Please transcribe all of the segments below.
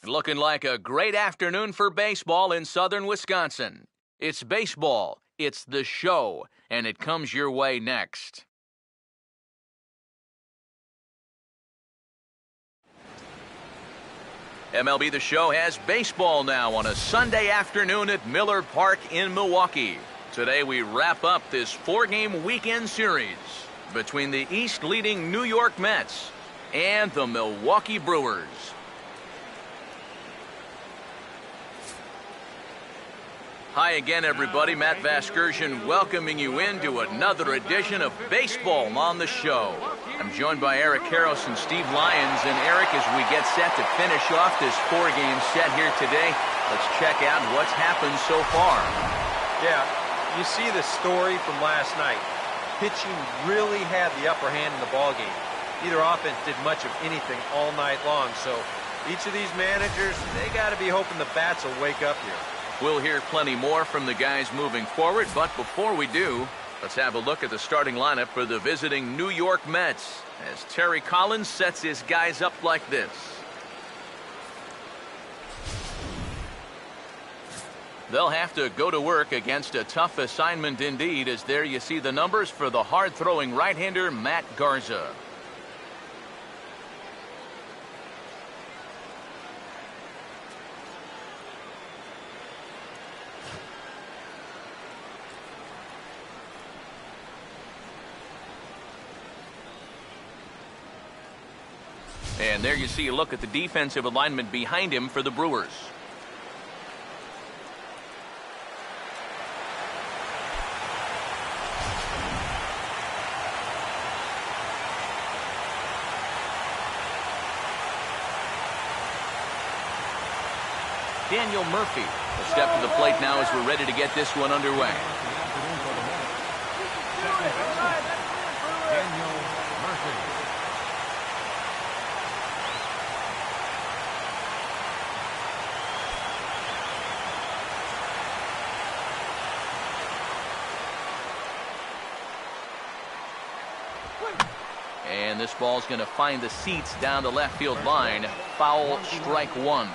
Looking like a great afternoon for baseball in southern Wisconsin. It's baseball, it's the show, and it comes your way next. MLB The Show has baseball now on a Sunday afternoon at Miller Park in Milwaukee. Today we wrap up this four-game weekend series between the East-leading New York Mets and the Milwaukee Brewers. Hi again, everybody. Matt Vasgersian welcoming you into another edition of Baseball on the Show. I'm joined by Eric Karros and Steve Lyons. And Eric, as we get set to finish off this four-game set here today, let's check out what's happened so far. Yeah, you see the story from last night. Pitching really had the upper hand in the ballgame. Neither offense did much of anything all night long. So each of these managers, they got to be hoping the bats will wake up here. We'll hear plenty more from the guys moving forward, but before we do, let's have a look at the starting lineup for the visiting New York Mets as Terry Collins sets his guys up like this. They'll have to go to work against a tough assignment indeed, as there you see the numbers for the hard-throwing right-hander Matt Garza. And there you see a look at the defensive alignment behind him for the Brewers. Daniel Murphy will step to the plate now as we're ready to get this one underway. Daniel Murphy. And this ball's going to find the seats down the left field line. Foul, strike one.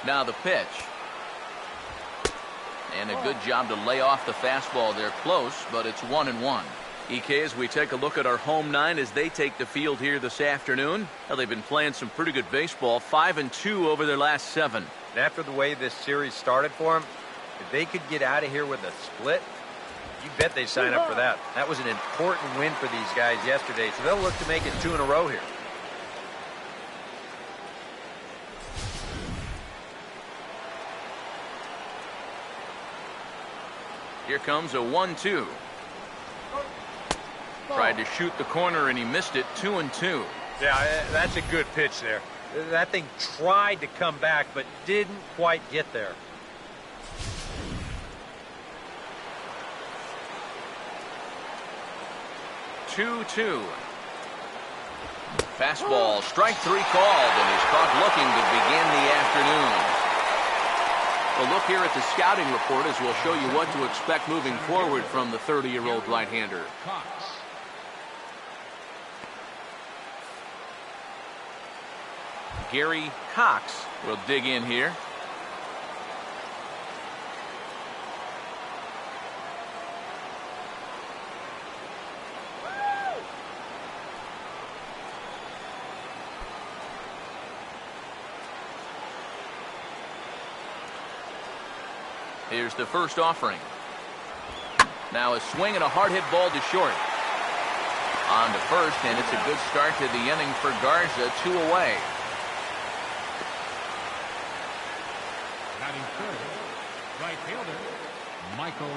Now the pitch. And a good job to lay off the fastball there. Close, but it's 1-1. EK, as we take a look at our home nine as they take the field here this afternoon. Well, they've been playing some pretty good baseball. 5-2 over their last 7. And after the way this series started for them, if they could get out of here with a split, you bet they sign up for that. That was an important win for these guys yesterday, so they'll look to make it 2 in a row here. Here comes a 1-2. Tried to shoot the corner and he missed it. 2-2. Yeah, that's a good pitch there. That thing tried to come back but didn't quite get there. Fastball, strike 3 called, and he's caught looking to begin the afternoon. A look here at the scouting report as we'll show you what to expect moving forward from the 30-year-old right-hander. Gary Cox will dig in here. Here's the first offering. Now a swing and a hard hit ball to short. On to first, and it's a good start to the inning for Garza. 2 away. Batting third, right fielder Michael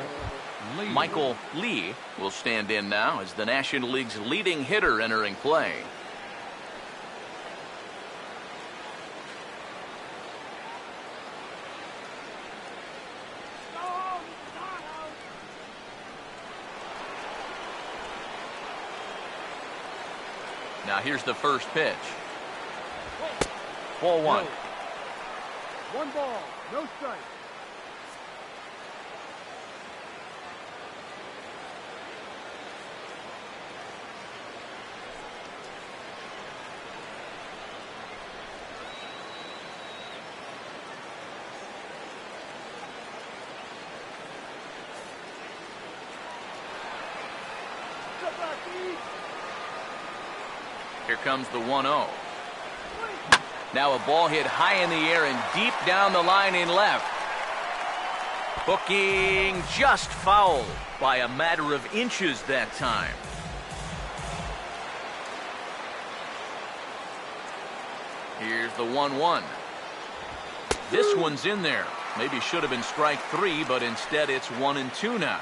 Lee. Michael Lee will stand in now as the National League's leading hitter entering play. Now here's the first pitch. Ball 1. 1 ball, no strike. Here comes the 1-0. Now a ball hit high in the air and deep down the line in left. Hooking just fouled by a matter of inches that time. Here's the 1-1. This one's in there. Maybe should have been strike 3, but instead it's 1-2 now.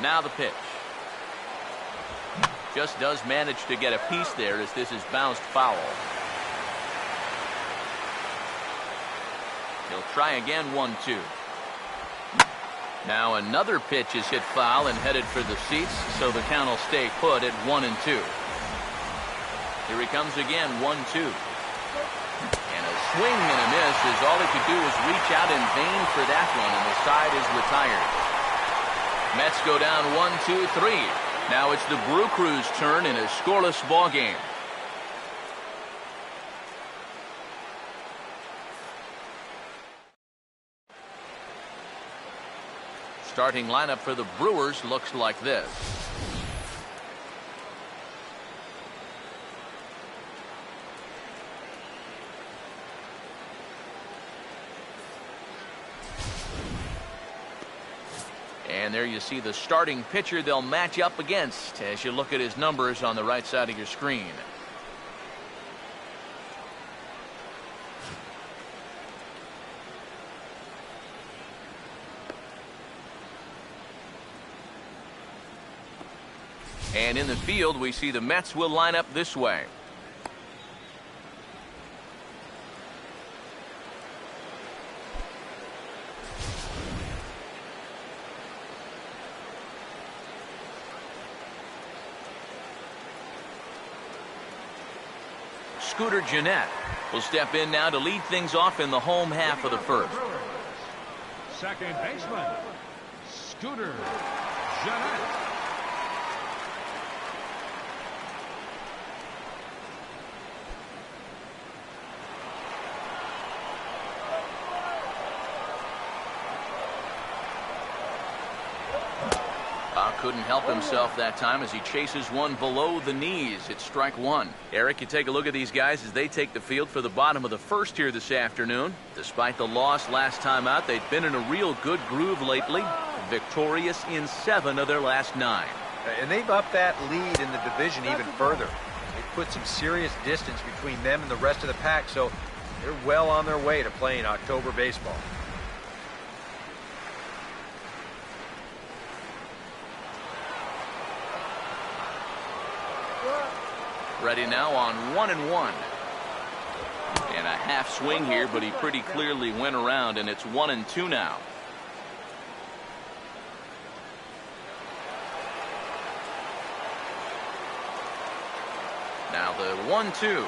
Now the pitch. Just does manage to get a piece there as this is bounced foul. He'll try again, 1-2. Now another pitch is hit foul and headed for the seats, so the count will stay put at 1-2. Here he comes again, 1-2. And a swing and a miss as all he could do was reach out in vain for that one, and the side is retired. Mets go down 1-2-3. Now it's the Brew Crew's turn in a scoreless ball game. Starting lineup for the Brewers looks like this. And there you see the starting pitcher they'll match up against as you look at his numbers on the right side of your screen. And in the field, we see the Mets will line up this way. Scooter Gennett will step in now to lead things off in the home half of the first. Second baseman, Scooter Gennett. Couldn't help himself that time as he chases one below the knees. It's strike 1. Eric, you take a look at these guys as they take the field for the bottom of the first here this afternoon. Despite the loss last time out, they've been in a real good groove lately. Victorious in 7 of their last 9. And they've upped that lead in the division even further. They've put some serious distance between them and the rest of the pack, so they're well on their way to playing October baseball. Ready now on 1-1. And a half swing here, but he pretty clearly went around, and it's 1-2 now. Now the 1-2.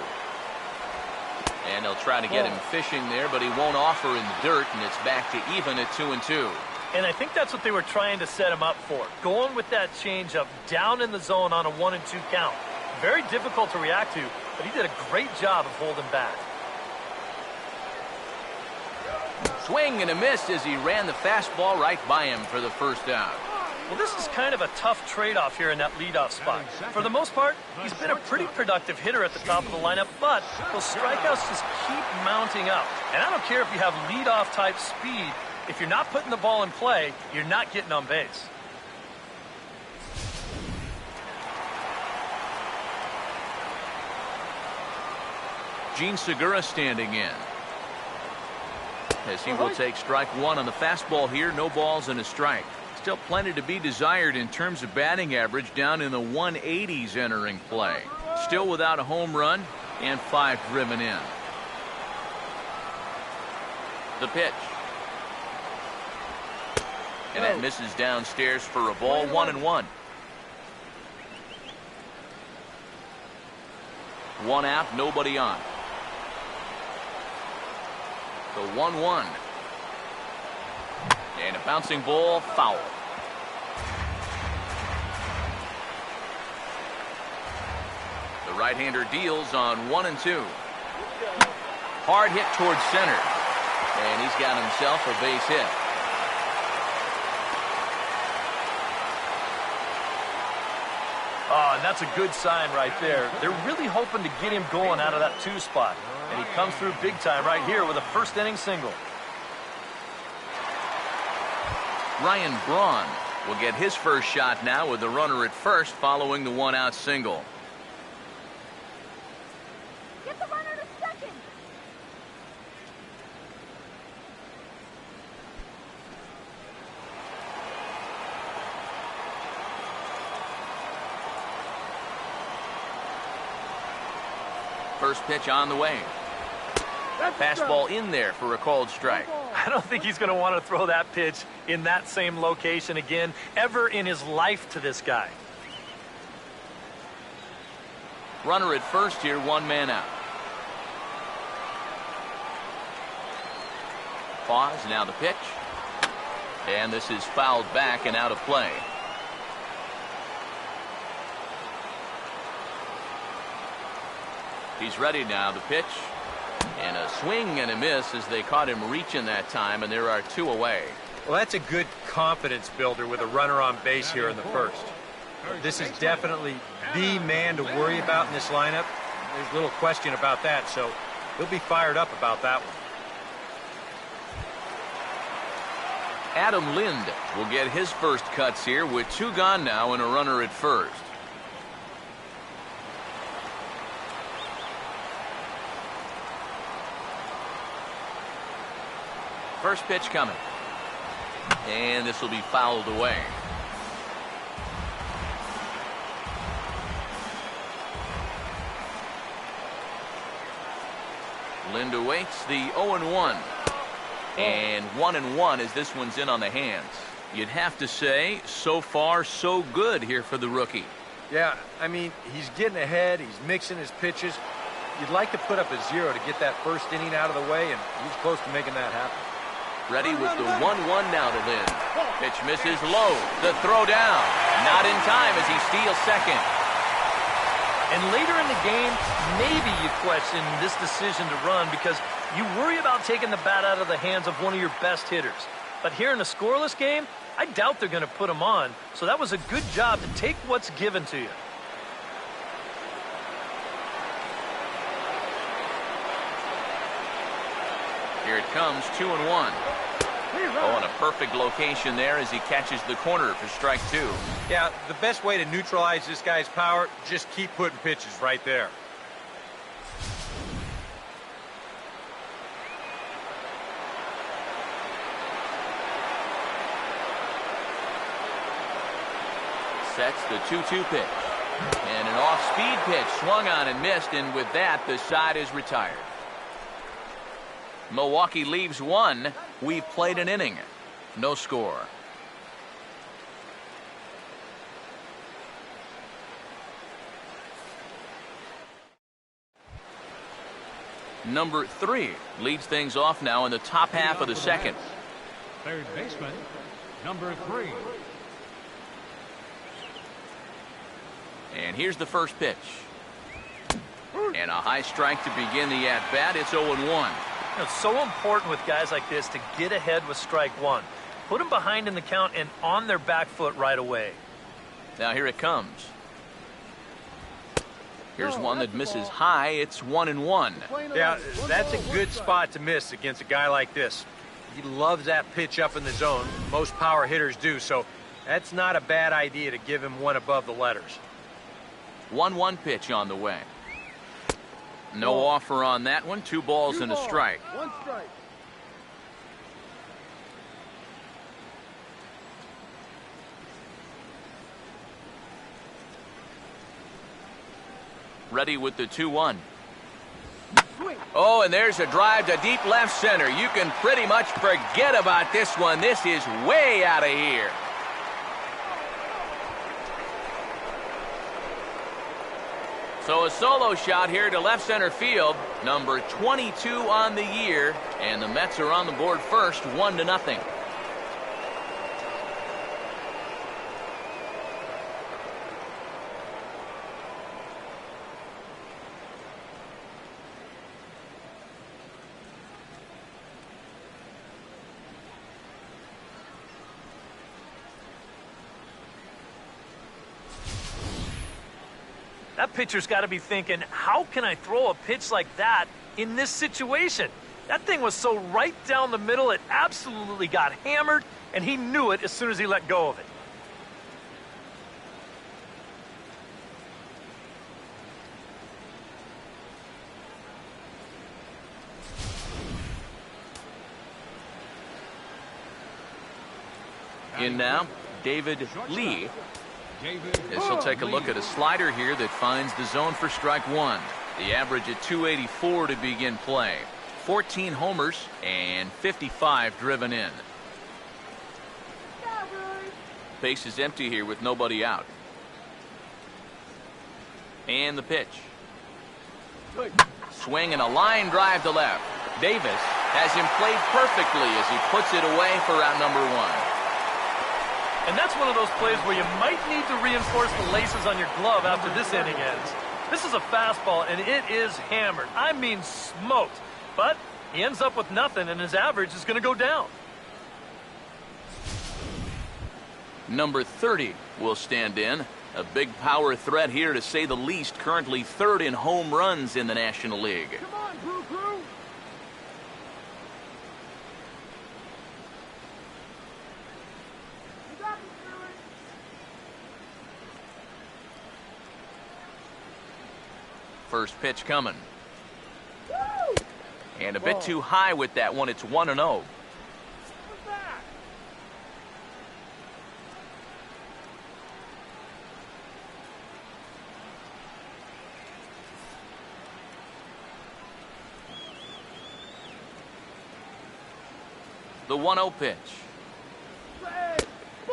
And they'll try to get him fishing there, but he won't offer in the dirt, and it's back to even at 2-2. And I think that's what they were trying to set him up for. Going with that changeup down in the zone on a 1-2 count. Very difficult to react to, but he did a great job of holding back. Swing and a miss as he ran the fastball right by him for the first out. Well, this is kind of a tough trade-off here in that leadoff spot. For the most part, he's been a pretty productive hitter at the top of the lineup, but those strikeouts just keep mounting up. And I don't care if you have leadoff type speed. If you're not putting the ball in play, you're not getting on base. Gene Segura standing in as he will take strike 1 on the fastball here. No balls and a strike. Still plenty to be desired in terms of batting average, down in the 180s entering play. Still without a home run and 5 driven in. The pitch. And that misses downstairs for a ball. 1-1. One out, nobody on. The 1-1. And a bouncing ball, foul. The right-hander deals on 1-2. Hard hit towards center. And he's got himself a base hit. Oh, and that's a good sign right there. They're really hoping to get him going out of that 2 spot. And he comes through big time right here with a first-inning single. Ryan Braun will get his first shot now with the runner at first following the 1-out single. Get the runner to second. First pitch on the way. Fastball in there for a called strike. I don't think he's going to want to throw that pitch in that same location again ever in his life to this guy. Runner at first here, 1 man out. Pause, now the pitch. And this is fouled back and out of play. He's ready now, the pitch. And a swing and a miss as they caught him reaching that time, and there are 2 away. Well, that's a good confidence builder with a runner on base here in the first. This is definitely the man to worry about in this lineup. There's little question about that, so he'll be fired up about that one. Adam Lind will get his first cuts here with 2 gone now and a runner at first. First pitch coming. And this will be fouled away. Lind awaits the 0-1. And 1-1 as this one's in on the hands. You'd have to say, so far, so good here for the rookie. Yeah, I mean, he's getting ahead. He's mixing his pitches. You'd like to put up a 0 to get that first inning out of the way, and he's close to making that happen. Ready with the 1-1 now to Lind. Pitch misses low. The throw down. Not in time as he steals second. And later in the game, maybe you question this decision to run because you worry about taking the bat out of the hands of one of your best hitters. But here in a scoreless game, I doubt they're going to put him on. So that was a good job to take what's given to you. Here it comes, 2-1. Oh, and a perfect location there as he catches the corner for strike 2. Yeah, the best way to neutralize this guy's power, just keep putting pitches right there. Sets the 2-2 pitch. And an off-speed pitch swung on and missed, and with that, the side is retired. Milwaukee leaves 1. We've played an inning. No score. Number 3 leads things off now in the top half of the second. Third baseman, number 3. And here's the first pitch. And a high strike to begin the at-bat. It's 0-1. It's so important with guys like this to get ahead with strike 1. Put them behind in the count and on their back foot right away. Now here it comes. Here's one that misses high. It's 1-1. Yeah, that's a good spot to miss against a guy like this. He loves that pitch up in the zone. Most power hitters do, so that's not a bad idea to give him one above the letters. 1-1 pitch on the way. No offer on that one. 2 balls and a strike. 1 strike. Ready with the 2-1. Oh, and there's a drive to deep left center. You can pretty much forget about this one. This is way out of here. So a solo shot here to left center field. Number 22 on the year. And the Mets are on the board first, 1-0. That pitcher's got to be thinking, how can I throw a pitch like that in this situation? That thing was so right down the middle, it absolutely got hammered, and he knew it as soon as he let go of it. In now, David Lee. As he'll take a look at a slider here that finds the zone for strike one. The average at 284 to begin play. 14 homers and 55 driven in. Base is empty here with nobody out. And the pitch. Swing and a line drive to left. Davis has him played perfectly as he puts it away for out number one. And that's one of those plays where you might need to reinforce the laces on your glove after this inning ends. This is a fastball, and it is hammered. I mean smoked. But he ends up with nothing, and his average is going to go down. Number 30 will stand in. A big power threat here, to say the least. Currently third in home runs in the National League. Come on, Brew Crew. You got me, Brewer. First pitch coming. Woo! And a bit too high with that one. It's 1-0. What's that? The 1-0 pitch.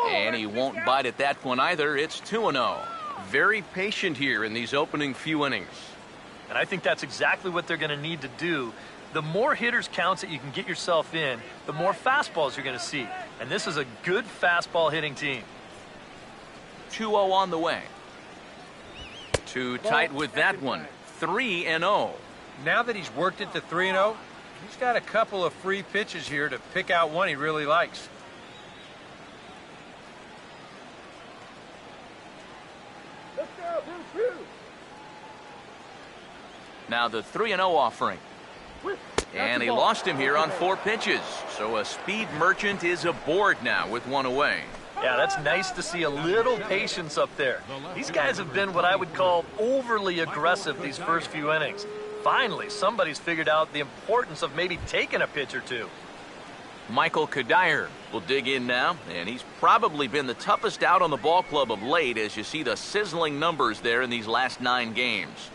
And he won't bite at that one either. It's 2-0. Very patient here in these opening few innings. And I think that's exactly what they're going to need to do. The more hitters counts that you can get yourself in, the more fastballs you're going to see. And this is a good fastball hitting team. 2-0 on the way. Too tight with that one. 3-0. Now that he's worked it to 3-0, he's got a couple of free pitches here to pick out one he really likes. Let's go, Brew Crew. Now the 3-0 offering. And he lost him here on 4 pitches. So a speed merchant is aboard now with one away. Yeah, that's nice to see a little patience up there. These guys have been what I would call overly aggressive these first few innings. Finally, somebody's figured out the importance of maybe taking a pitch or two. Michael Kadire will dig in now, and he's probably been the toughest out on the ball club of late, as you see the sizzling numbers there in these last 9 games.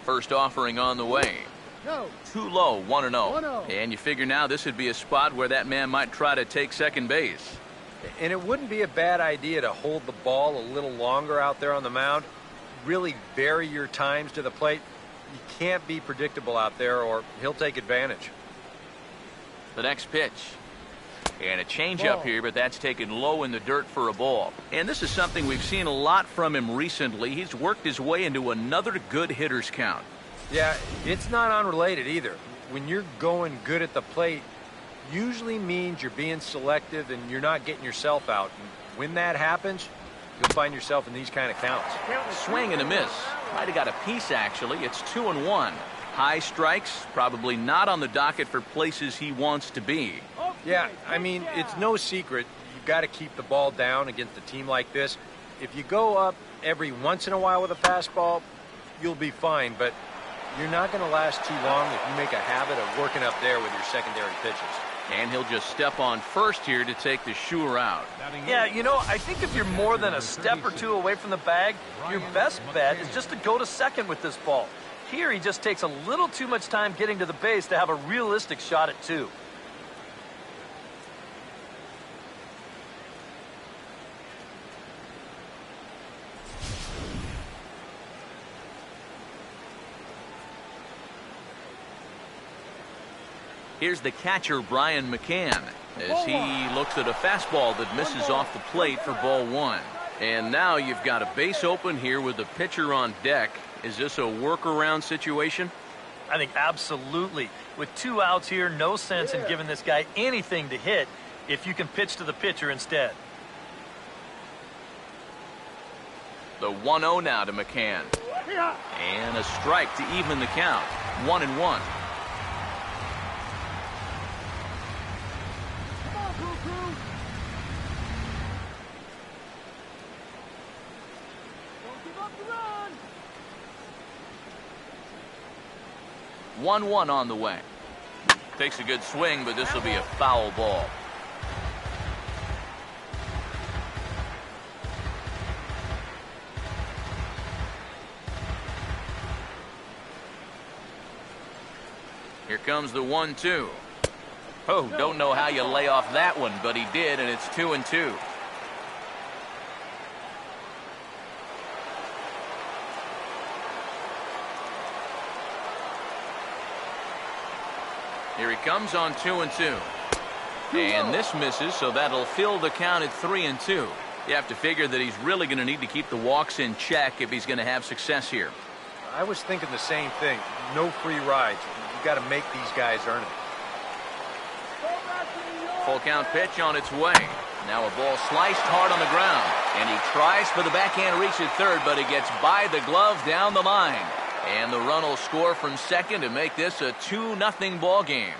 First offering on the way. No. Too low, 1-0. 1-0. And you figure now this would be a spot where that man might try to take second base. And it wouldn't be a bad idea to hold the ball a little longer out there on the mound. Really vary your times to the plate. You can't be predictable out there, or he'll take advantage. The next pitch. And a changeup here, but that's taken low in the dirt for a ball. And this is something we've seen a lot from him recently. He's worked his way into another good hitter's count. Yeah, it's not unrelated either. When you're going good at the plate, usually means you're being selective and you're not getting yourself out. And when that happens, you'll find yourself in these kind of counts. Swing and a miss. Might have got a piece, actually. It's 2-1. High strikes, probably not on the docket for places he wants to be. Yeah, I mean, it's no secret. You've got to keep the ball down against a team like this. If you go up every once in a while with a fastball, you'll be fine. But you're not going to last too long if you make a habit of working up there with your secondary pitches. And he'll just step on first here to take the sure out. Yeah, you know, I think if you're more than a step or two away from the bag, your best bet is just to go to second with this ball. Here, he just takes a little too much time getting to the base to have a realistic shot at 2. Here's the catcher, Brian McCann, as he looks at a fastball that misses off the plate for ball 1. And now you've got a base open here with the pitcher on deck. Is this a workaround situation? I think absolutely. With 2 outs here, no sense in giving this guy anything to hit if you can pitch to the pitcher instead. The 1-0 now to McCann. And a strike to even the count. 1-1. Come on, Crew. Don't give up the run. 1-1 on the way. Takes a good swing, but this will be a foul ball. Here comes the 1-2. Oh, don't know how you lay off that one, but he did, and it's 2-2. Here he comes on 2-2. And this misses, so that'll fill the count at 3-2. You have to figure that he's really going to need to keep the walks in check if he's going to have success here. I was thinking the same thing. No free rides. You got to make these guys earn it. Full count pitch on its way. Now a ball sliced hard on the ground. And he tries for the backhand reach at third, but it gets by the glove down the line. And the run will score from second to make this a 2-0 ball game.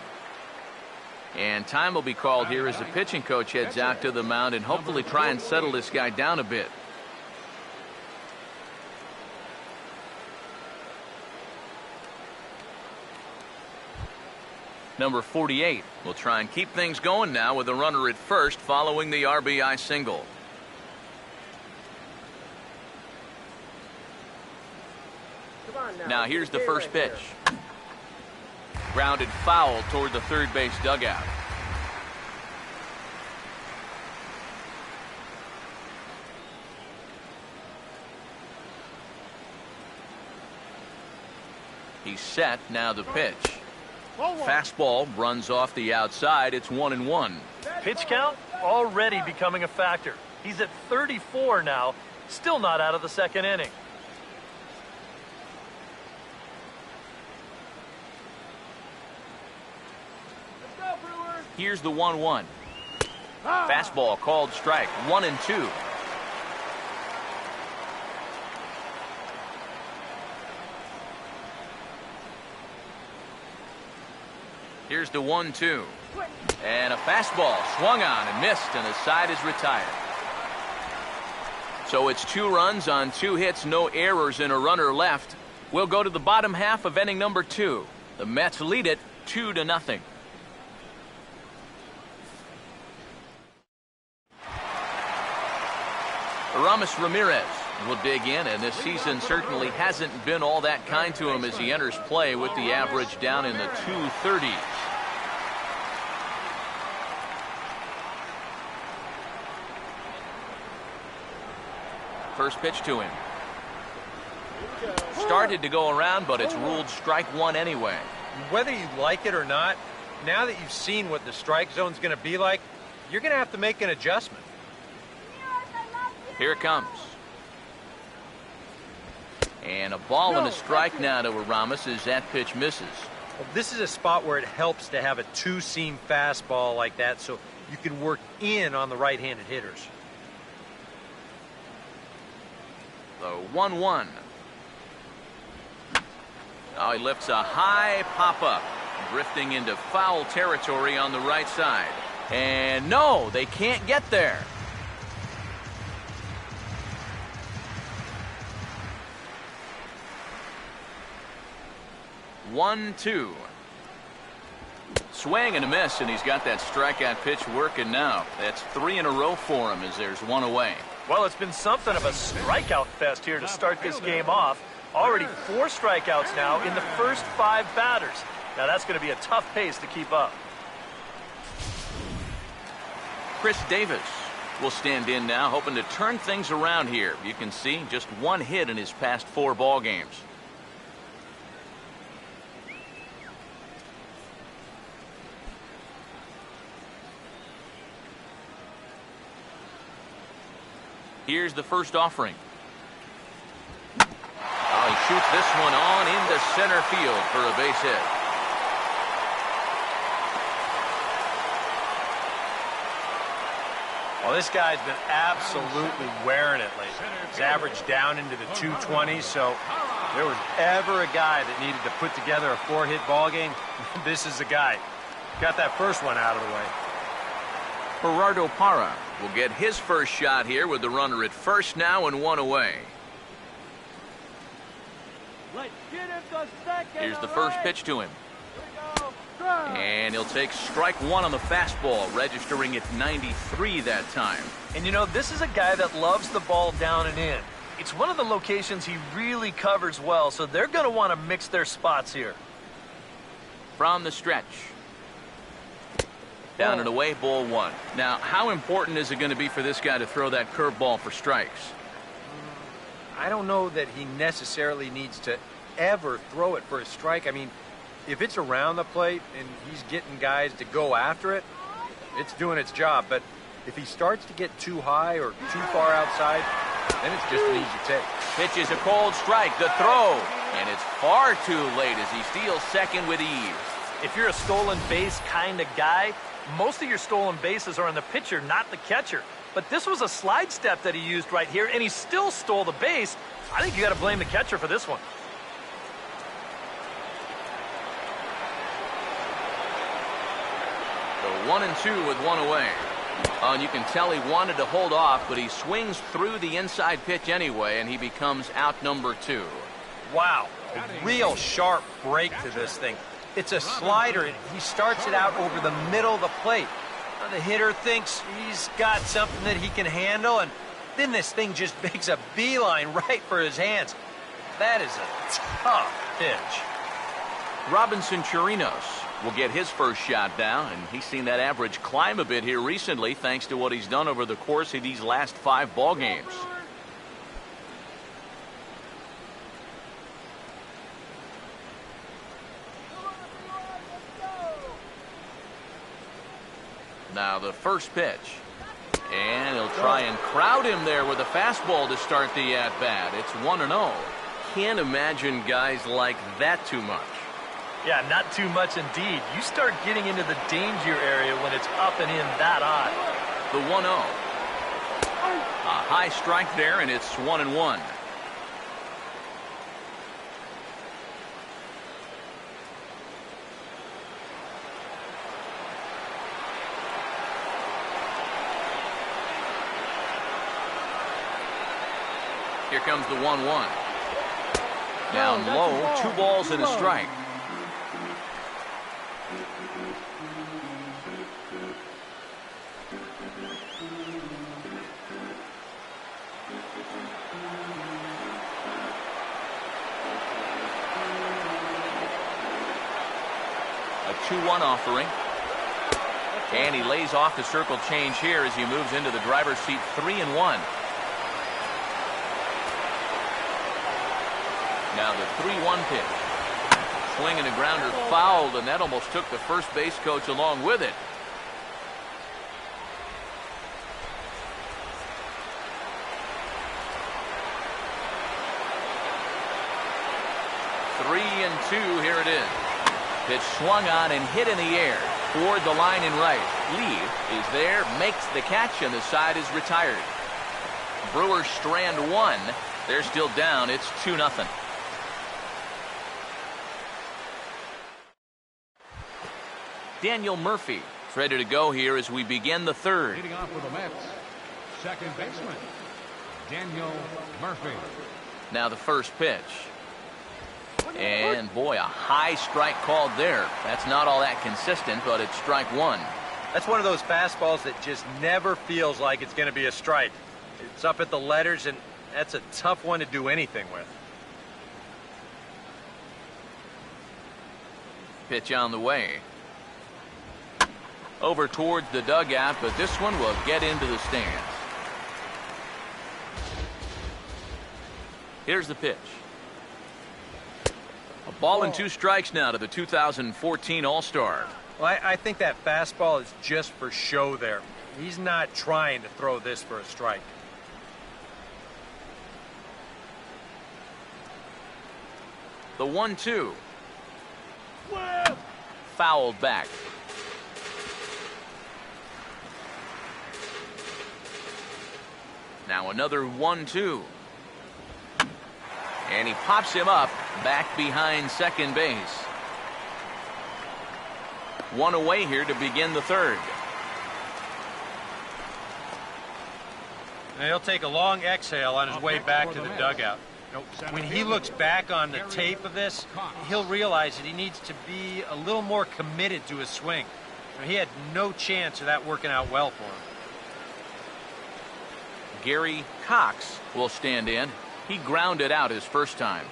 And time will be called here as the pitching coach heads out to the mound and hopefully try and settle this guy down a bit. Number 48 will try and keep things going now with a runner at first following the RBI single. Now here's the first pitch. Grounded foul toward the third base dugout. He's set. Now the pitch. Fastball runs off the outside. It's 1-1. Pitch count already becoming a factor. He's at 34 now, still not out of the second inning. Let's go, Brewers. Here's the 1-1. Fastball called strike. 1-2. Here's the 1-2. And a fastball swung on and missed, and the side is retired. So it's 2 runs on 2 hits, no errors, and a runner left. We'll go to the bottom half of inning number 2. The Mets lead it 2-0. Aramis Ramirez will dig in, and this season certainly hasn't been all that kind to him as he enters play with the average down in the 230s. First pitch to him. Started to go around, but it's ruled strike 1 anyway. Whether you like it or not, now that you've seen what the strike zone's going to be like, you're going to have to make an adjustment. Here it comes. And a ball and a strike now to Aramis as that pitch misses. Well, this is a spot where it helps to have a 2-seam fastball like that so you can work in on the right-handed hitters. The 1-1. Oh, he lifts a high pop-up, drifting into foul territory on the right side. And no, they can't get there. One, two. Swing and a miss, and he's got that strikeout pitch working now. That's 3 in a row for him as there's 1 away. Well, it's been something of a strikeout fest here to start this game off. Already 4 strikeouts now in the first 5 batters. Now that's going to be a tough pace to keep up. Chris Davis will stand in now, hoping to turn things around here. You can see just 1 hit in his past 4 ball games. Here's the first offering. Oh, he shoots this one on into center field for a base hit. Well, this guy's been absolutely wearing it lately. He's averaged down into the 220s, so if there was ever a guy that needed to put together a 4-hit ball game, this is the guy. Got that first one out of the way. Gerardo Parra will get his first shot here with the runner at first now and 1 away. Let's get him to second. Here's the first pitch to him. Here we go. Strike. And he'll take strike one on the fastball, registering at 93 that time. And you know, this is a guy that loves the ball down and in. It's one of the locations he really covers well, so they're going to want to mix their spots here. From the stretch. Down and away, ball one. Now, how important is it going to be for this guy to throw that curveball for strikes? I don't know that he necessarily needs to ever throw it for a strike. I mean, if it's around the plate and he's getting guys to go after it, it's doing its job. But if he starts to get too high or too far outside, then it's just an easy take. Pitch is a cold strike, the throw, and it's far too late as he steals second with ease. If you're a stolen base kind of guy, most of your stolen bases are on the pitcher, not the catcher. But this was a slide step that he used right here, and he still stole the base. I think you got to blame the catcher for this one. So 1-2 with 1 away. And you can tell he wanted to hold off, but he swings through the inside pitch anyway, and he becomes out number 2. Wow, a real sharp break to this thing. It's a slider, and he starts it out over the middle of the plate. Now, the hitter thinks he's got something that he can handle, and then this thing just makes a beeline right for his hands. That is a tough pitch. Robinson Chirinos will get his first shot down, and he's seen that average climb a bit here recently thanks to what he's done over the course of these last 5 ball games. Now the first pitch. And he'll try and crowd him there with a fastball to start the at-bat. It's 1-0. Can't imagine guys like that too much. Yeah, not too much indeed. You start getting into the danger area when it's up and in that high. The 1-0. A high strike there, and it's 1-1. Here comes the 1-1. Down low, 2 balls and a strike. A 2-1 offering. And he lays off the circle change here as he moves into the driver's seat. 3-1. Now the 3-1 pitch. Swing and a grounder fouled, and that almost took the first base coach along with it. Three and 2, here it is. Pitch swung on and hit in the air toward the line and right. Lee is there, makes the catch, and the side is retired. Brewers strand 1. They're still down. It's 2-0. Daniel Murphy is ready to go here as we begin the third. Leading off for the Mets, second baseman, Daniel Murphy. Now the first pitch. And boy, a high strike called there. That's not all that consistent, but it's strike 1. That's one of those fastballs that just never feels like it's going to be a strike. It's up at the letters, and that's a tough one to do anything with. Pitch on the way. Over towards the dugout, but this one will get into the stands. Here's the pitch. A ball and 2 strikes now to the 2014 All-Star. Well, I think that fastball is just for show there. He's not trying to throw this for a strike. The 1-2. Fouled back. Now another 1-2. And he pops him up back behind second base. One away here to begin the third. Now he'll take a long exhale on his way back to the dugout. When he looks back on the tape of this, he'll realize that he needs to be a little more committed to his swing. He had no chance of that working out well for him. Gary Cox will stand in. He grounded out his first time.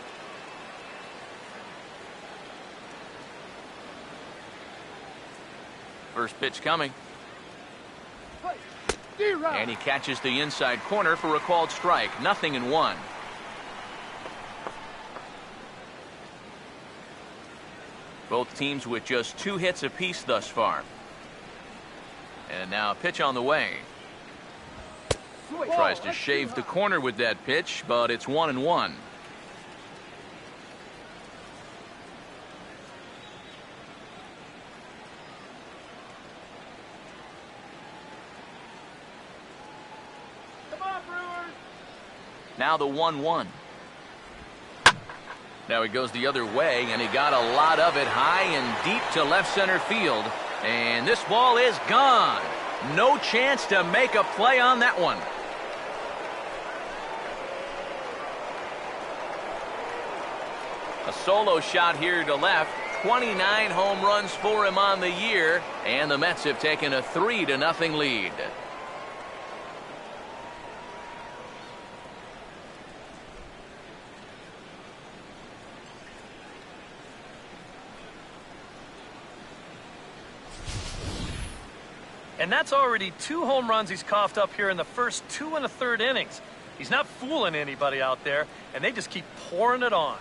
First pitch coming. And he catches the inside corner for a called strike. 0-1. Both teams with just 2 hits apiece thus far. And now a pitch on the way. Tries to shave the corner with that pitch, but it's 1-1. Come on, Brewers. Now the 1-1. Now he goes the other way, and he got a lot of it high and deep to left center field. And this ball is gone. No chance to make a play on that one. A solo shot here to left. 29 home runs for him on the year, and the Mets have taken a 3-0 lead. And that's already 2 home runs he's coughed up here in the first 2 1/3 innings. He's not fooling anybody out there, and they just keep pouring it on.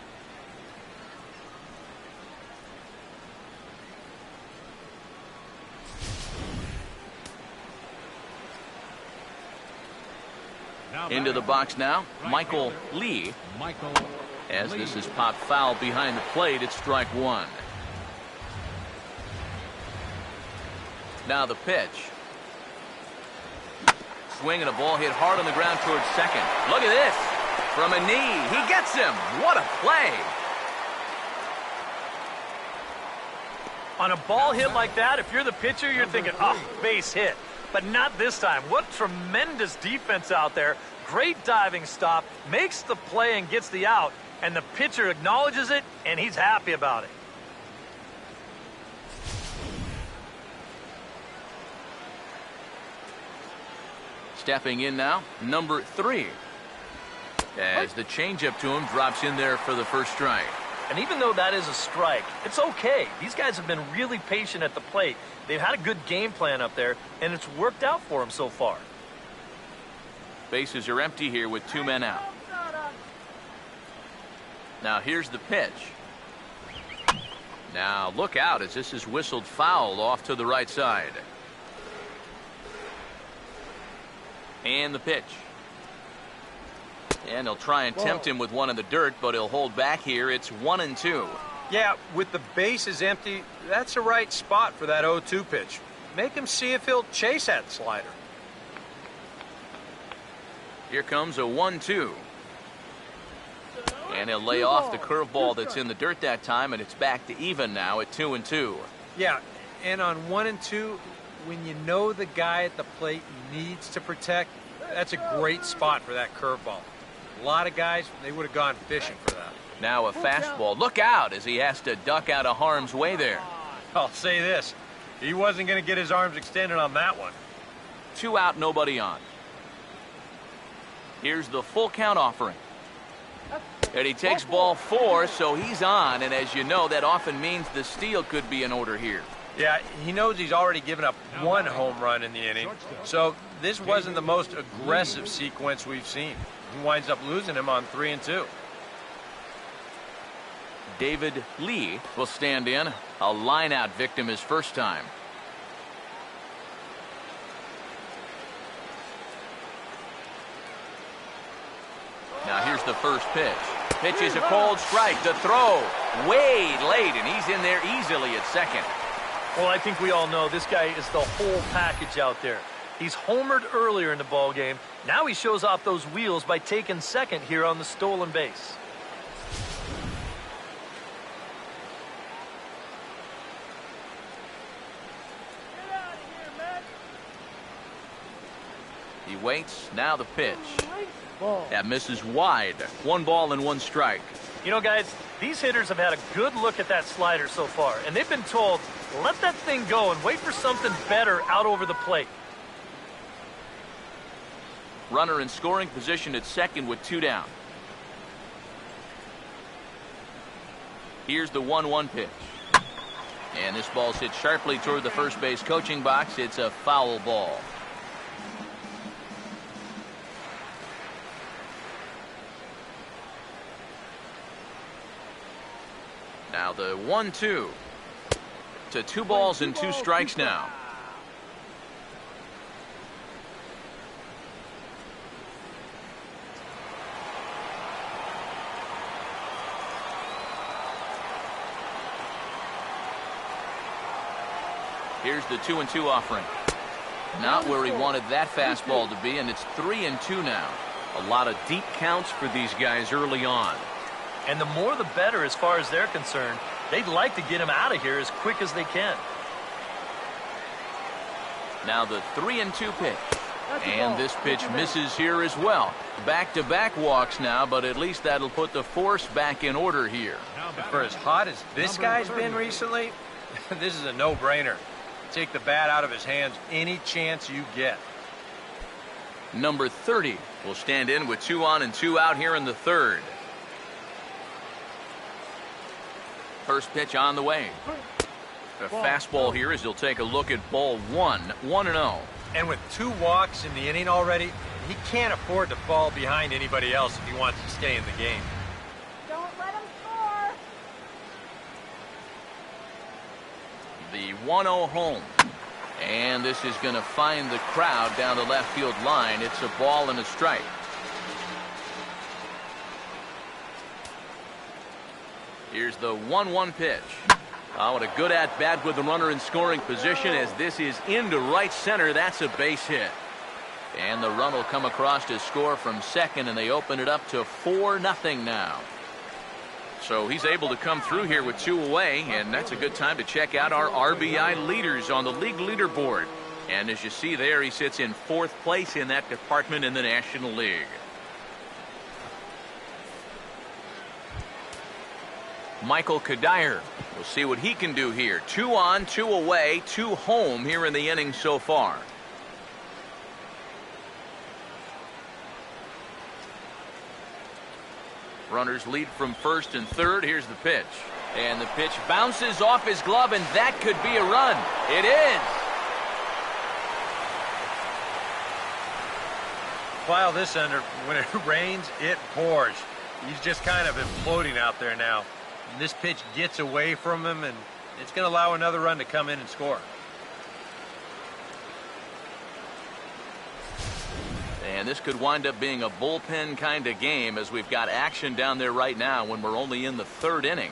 Into the box now, Michael Lee. As this is popped foul behind the plate, it's strike 1. Now the pitch. Swing and a ball hit hard on the ground towards second. Look at this. From a knee. He gets him. What a play. On a ball hit like that, if you're the pitcher, you're thinking, oh, base hit. But not this time. What tremendous defense out there. Great diving stop. Makes the play and gets the out. And the pitcher acknowledges it, and he's happy about it. Stepping in now, number 3. As the changeup to him drops in there for the first strike. And even though that is a strike, it's okay. These guys have been really patient at the plate. They've had a good game plan up there, and it's worked out for them so far. Bases are empty here with 2 men out. Now here's the pitch. Now look out as this is whistled foul off to the right side. And the pitch. And they'll try and tempt him with one in the dirt, but he'll hold back here. It's 1-2. Yeah, with the bases empty, that's the right spot for that 0-2 pitch. Make him see if he'll chase that slider. Here comes a 1-2. And he'll lay off the curveball that's in the dirt that time, and it's back to even now at 2-2. Yeah, and on 1 and 2, when you know the guy at the plate needs to protect, that's a great spot for that curveball. A lot of guys, they would have gone fishing for that. Now a fastball. Look out as he has to duck out of harm's way there. I'll say this. He wasn't going to get his arms extended on that one. 2 out, nobody on. Here's the full count offering. And he takes ball 4, so he's on. And as you know, that often means the steal could be in order here. Yeah, he knows he's already given up 1 home run in the inning. So this wasn't the most aggressive sequence we've seen. He winds up losing him on 3 and 2. David Lee will stand in. A line-out victim his first time. Now here's the first pitch. Pitch is a cold strike. The throw way late, and he's in there easily at second. Well, I think we all know this guy is the whole package out there. He's homered earlier in the ball game. Now he shows off those wheels by taking second here on the stolen base. Get out of here, Matt. He waits. Now the pitch. That misses wide. 1 ball and 1 strike. You know, guys, these hitters have had a good look at that slider so far, and they've been told, let that thing go and wait for something better out over the plate. Runner in scoring position at second with 2 down. Here's the 1-1 pitch. And this ball's hit sharply toward the first base coaching box. It's a foul ball. Now the 1-2 to 2 balls and 2 strikes now. Here's the 2-2 offering. Not where he wanted that fastball to be, and it's 3-2 now. A lot of deep counts for these guys early on. And the more the better as far as they're concerned. They'd like to get him out of here as quick as they can. Now the 3-2 pitch. And this pitch misses here as well. Back-to-back walks now, but at least that'll put the force back in order here. For as hot as this guy's been recently, this is a no-brainer. Take the bat out of his hands any chance you get. Number 30 will stand in with 2 on and 2 out here in the 3rd. First pitch on the way. A fastball here as he'll take a look at ball 1, 1-0. And with 2 walks in the inning already, he can't afford to fall behind anybody else if he wants to stay in the game. Don't let him score. The 1-0 home. And this is going to find the crowd down the left field line. It's a ball and a strike. Here's the 1-1 pitch. Oh, what a good at-bat with the runner in scoring position as this is into right center. That's a base hit. And the run will come across to score from second, and they open it up to 4-0 now. So he's able to come through here with 2 away, and that's a good time to check out our RBI leaders on the league leaderboard. And as you see there, he sits in 4th place in that department in the National League. Michael Kadire. We'll see what he can do here. 2 on, 2 away, 2 home here in the inning so far. Runners lead from 1st and 3rd. Here's the pitch. And the pitch bounces off his glove, and that could be a run. It is. File this under, when it rains, it pours. He's just kind of imploding out there now. And this pitch gets away from him, and it's going to allow another run to come in and score. And this could wind up being a bullpen kind of game as we've got action down there right now when we're only in the 3rd inning.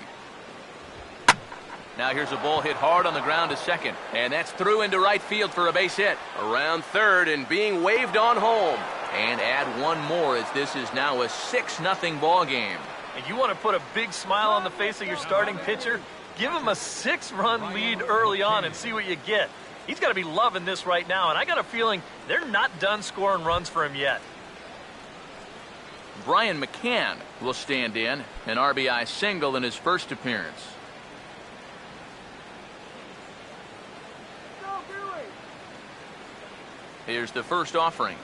Now here's a ball hit hard on the ground to second, and that's through into right field for a base hit. Around 3rd and being waved on home. And add 1 more as this is now a 6-0 ball game. And you want to put a big smile on the face of your starting pitcher? Give him a 6-run lead early on and see what you get. He's got to be loving this right now, and I got a feeling they're not done scoring runs for him yet. Brian McCann will stand in, an RBI single in his first appearance. Go, Brewers. Here's the first offering.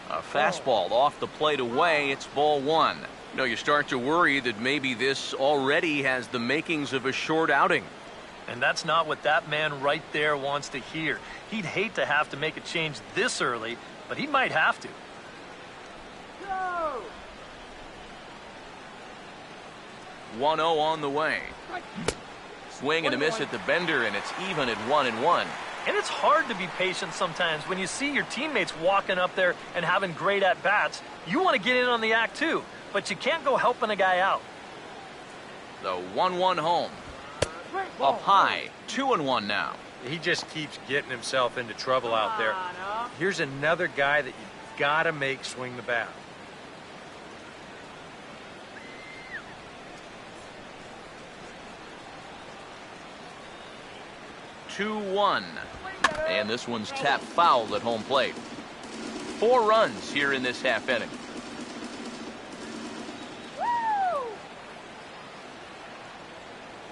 A fastball off the plate away. It's ball 1. You know, you start to worry that maybe this already has the makings of a short outing. And that's not what that man right there wants to hear. He'd hate to have to make a change this early, but he might have to. Go. 1-0 on the way. Swing and a miss at the bender, and it's even at 1-1. And it's hard to be patient sometimes when you see your teammates walking up there and having great at-bats. You want to get in on the act too, but you can't go helping a guy out. The 1-1 home. Up high, 2-1 now. He just keeps getting himself into trouble out there. Here's another guy that you've got to make swing the bat. And this one's tapped foul at home plate. 4 runs here in this half inning. Woo!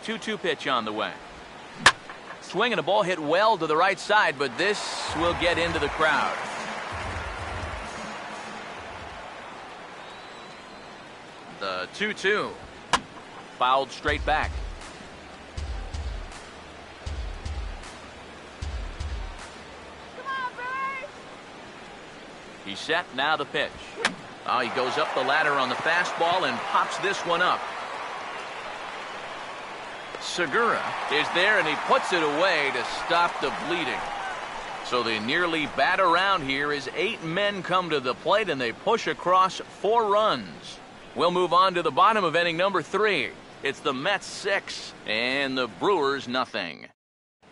2-2 pitch on the way. Swinging a ball hit well to the right side, but this will get into the crowd. The 2-2. Fouled straight back. He's set, now the pitch. Oh, he goes up the ladder on the fastball and pops this one up. Segura is there, and he puts it away to stop the bleeding. So they nearly bat around here as 8 men come to the plate, and they push across 4 runs. We'll move on to the bottom of inning number 3. It's the Mets 6 and the Brewers nothing.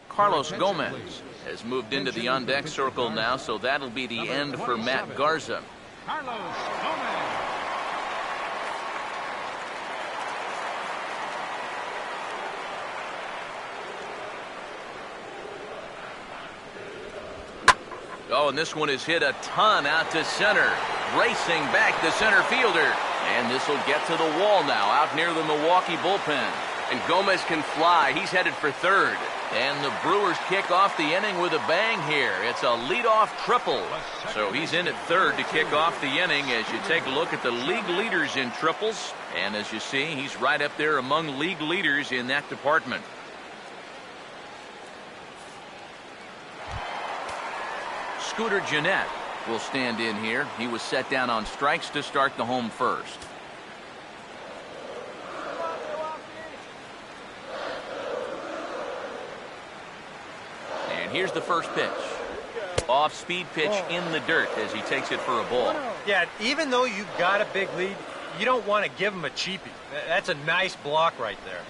Carlos Gomez has moved into the on-deck circle now, so that'll be the end for Matt Garza. Carlos Gomez. Oh, and this one is hit a ton out to center. Racing back the center fielder. And this will get to the wall now, out near the Milwaukee bullpen. And Gomez can fly. He's headed for third. And the Brewers kick off the inning with a bang here. It's a leadoff triple. So he's in at third to kick off the inning as you take a look at the league leaders in triples. And as you see, he's right up there among league leaders in that department. Scooter Gennett will stand in here. He was set down on strikes to start the home first. And here's the first pitch. Off-speed pitch in the dirt as he takes it for a ball. Yeah, even though you've got a big lead, you don't want to give him a cheapie. That's a nice block right there.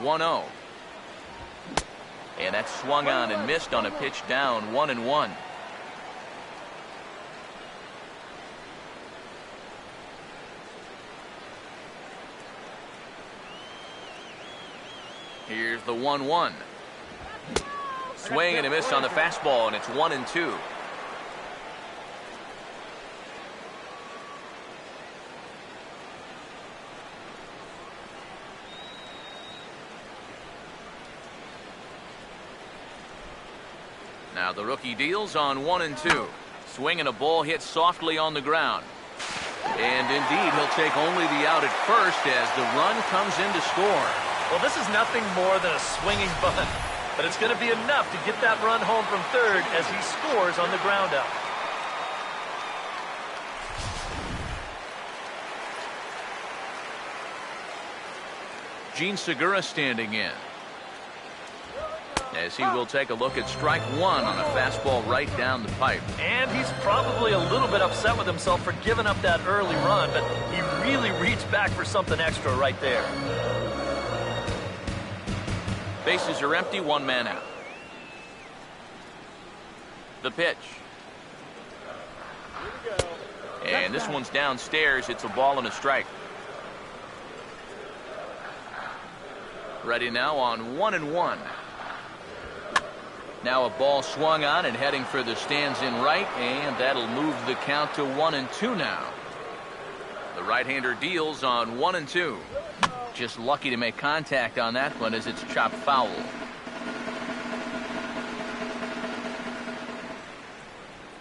(1-0). And that's swung on and missed on a pitch down, 1-1. Here's the 1-1. Swing and a miss on the fastball, and it's 1-2. Now the rookie deals on 1-2. Swing and a ball hit softly on the ground. And indeed, he'll take only the out at first as the run comes in to score. Well, this is nothing more than a swinging bunt, but it's going to be enough to get that run home from third as he scores on the ground out. Gene Segura standing in, as he will take a look at strike 1 on a fastball right down the pipe. And he's probably a little bit upset with himself for giving up that early run, but he really reached back for something extra right there. Bases are empty, 1 man out. The pitch. And this one's downstairs. It's a ball and a strike. Ready now on 1-1. Now a ball swung on and heading for the stands in right, and that'll move the count to 1-2 now. The right-hander deals on 1-2. Just lucky to make contact on that one as it's chopped foul.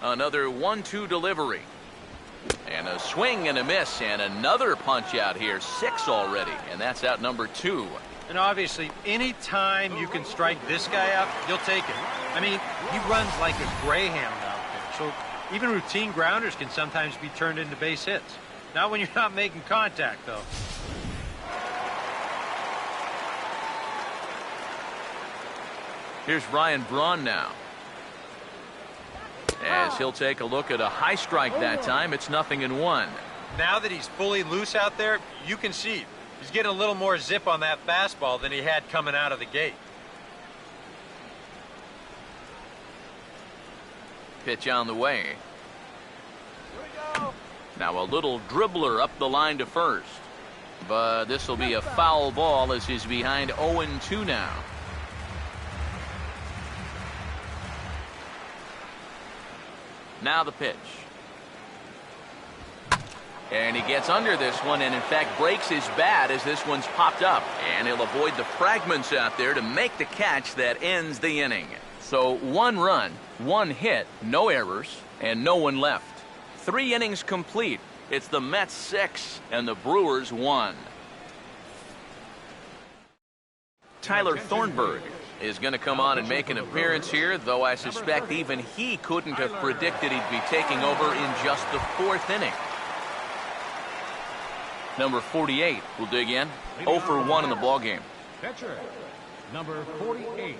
Another 1-2 delivery. And a swing and a miss, and another punch out here. 6 already, and that's out number 2. And obviously, any time you can strike this guy out, you'll take it. I mean, he runs like a greyhound out there. So Even routine grounders can sometimes be turned into base hits. Not when you're not making contact, though. Here's Ryan Braun now. As he'll take a look at a high strike that time, it's 0-1. Now that he's fully loose out there, you can see he's getting a little more zip on that fastball than he had coming out of the gate. Pitch on the way. Now a little dribbler up the line to first. But this will be a foul ball as he's behind 0-2 now. Now the pitch. And he gets under this one and in fact breaks his bat as this one's popped up. And he'll avoid the fragments out there to make the catch that ends the inning. So 1 run, 1 hit, no errors, and no one left. 3 innings complete. It's the Mets 6 and the Brewers 1. Tyler Thornburg is going to come on and make an appearance here, though I suspect even he couldn't have predicted he'd be taking over in just the 4th inning. Number 48 will dig in. 0 for 1 in the ballgame. Pitcher, number 48.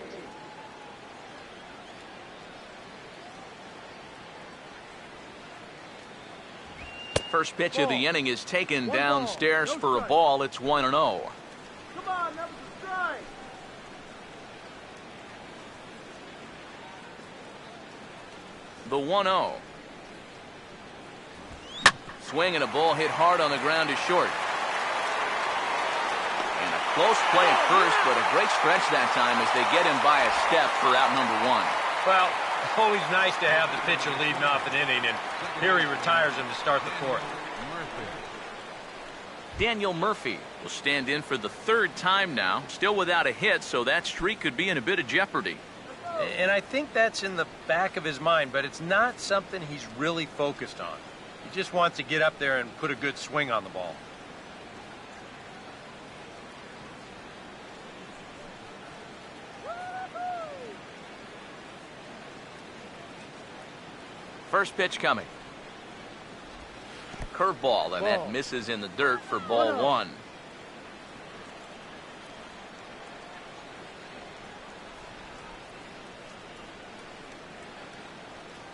First pitch of the inning is taken downstairs for a ball. It's 1-0. Come on, that was a strike. The 1-0. Swing and a ball hit hard on the ground to short. And a close play at first, but a great stretch that time as they get him by a step for out number 1. Well, always nice to have the pitcher leading off an inning, and here he retires him to start the 4th. Daniel Murphy will stand in for the 3rd time now, still without a hit, so that streak could be in a bit of jeopardy. And I think that's in the back of his mind, but it's not something he's really focused on. He just wants to get up there and put a good swing on the ball. First pitch coming. Curveball, and that misses in the dirt for ball 1.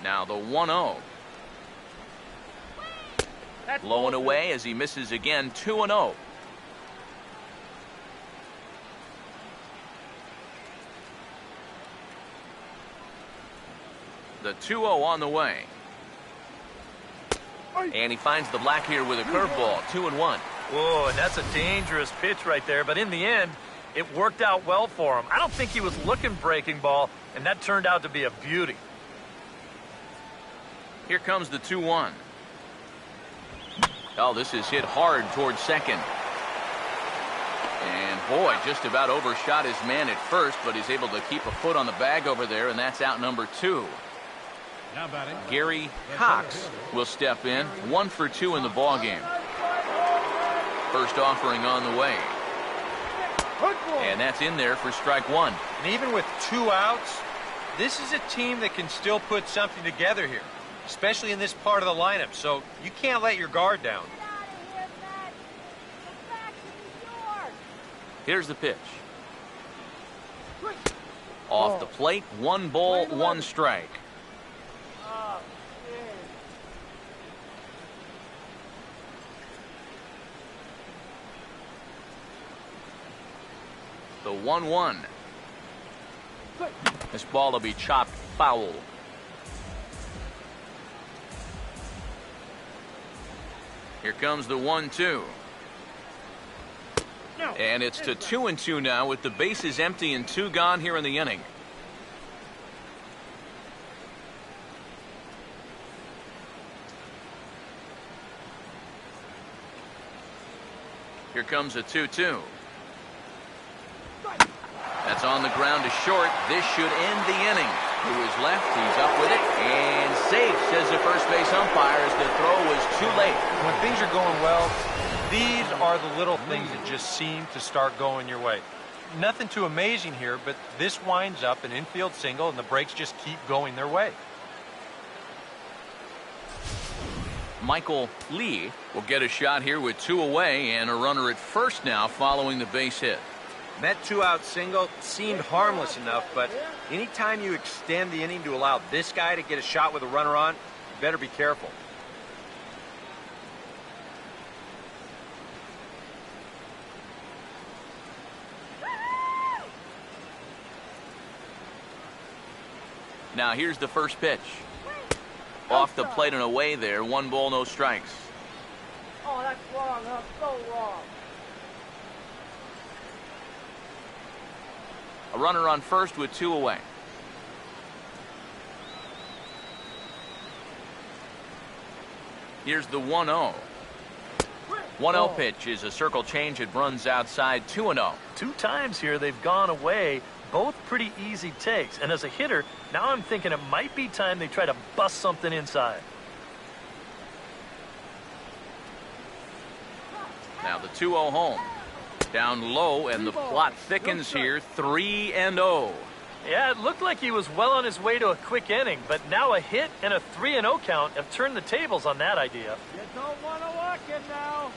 Now the 1-0. Low and away as he misses again. 2-0. The 2-0 on the way. And he finds the black here with a curveball. 2-1. Whoa, and that's a dangerous pitch right there. But in the end, it worked out well for him. I don't think he was looking breaking ball, and that turned out to be a beauty. Here comes the 2-1. Oh, this is hit hard towards second. And boy, just about overshot his man at first, but he's able to keep a foot on the bag over there, and that's out number 2. Now batting, Gary Cox will step in. 1 for 2 in the ballgame. First offering on the way. And that's in there for strike 1. And even with 2 outs, this is a team that can still put something together here, especially in this part of the lineup. So you can't let your guard down. Get out of here, Matt. Go back to New York. Here's the pitch. Off the plate, 1 ball, 1 strike. Oh, shit. The 1-1. This ball will be chopped foul. Here comes the 1-2. And it's to 2-2 now with the bases empty and 2 gone here in the inning. Here comes a 2-2. That's on the ground to short. This should end the inning. Who is left? He's up with it. And safe, says the first base umpire, as the throw was too late. When things are going well, these are the little things that just seem to start going your way. Nothing too amazing here, but this winds up an infield single, and the breaks just keep going their way. Michael Lee will get a shot here with 2 away and a runner at first now following the base hit. That 2-out single seemed harmless enough, but anytime you extend the inning to allow this guy to get a shot with a runner on, you better be careful. Now here's the first pitch. Off the plate and away there. 1 ball, no strikes. Oh, that's wrong, huh? So wrong. A runner on first with 2 away. Here's the 1-0. 1-0 pitch is a circle change. It runs outside. 2-0. 2 times here they've gone away. Both pretty easy takes. And as a hitter, now I'm thinking it might be time they try to bust something inside. Now the 2-0 home. Down low, and the plot thickens here. 3-0. Yeah, it looked like he was well on his way to a quick inning, but now a hit and a 3-0 count have turned the tables on that idea. You don't want to walk it now.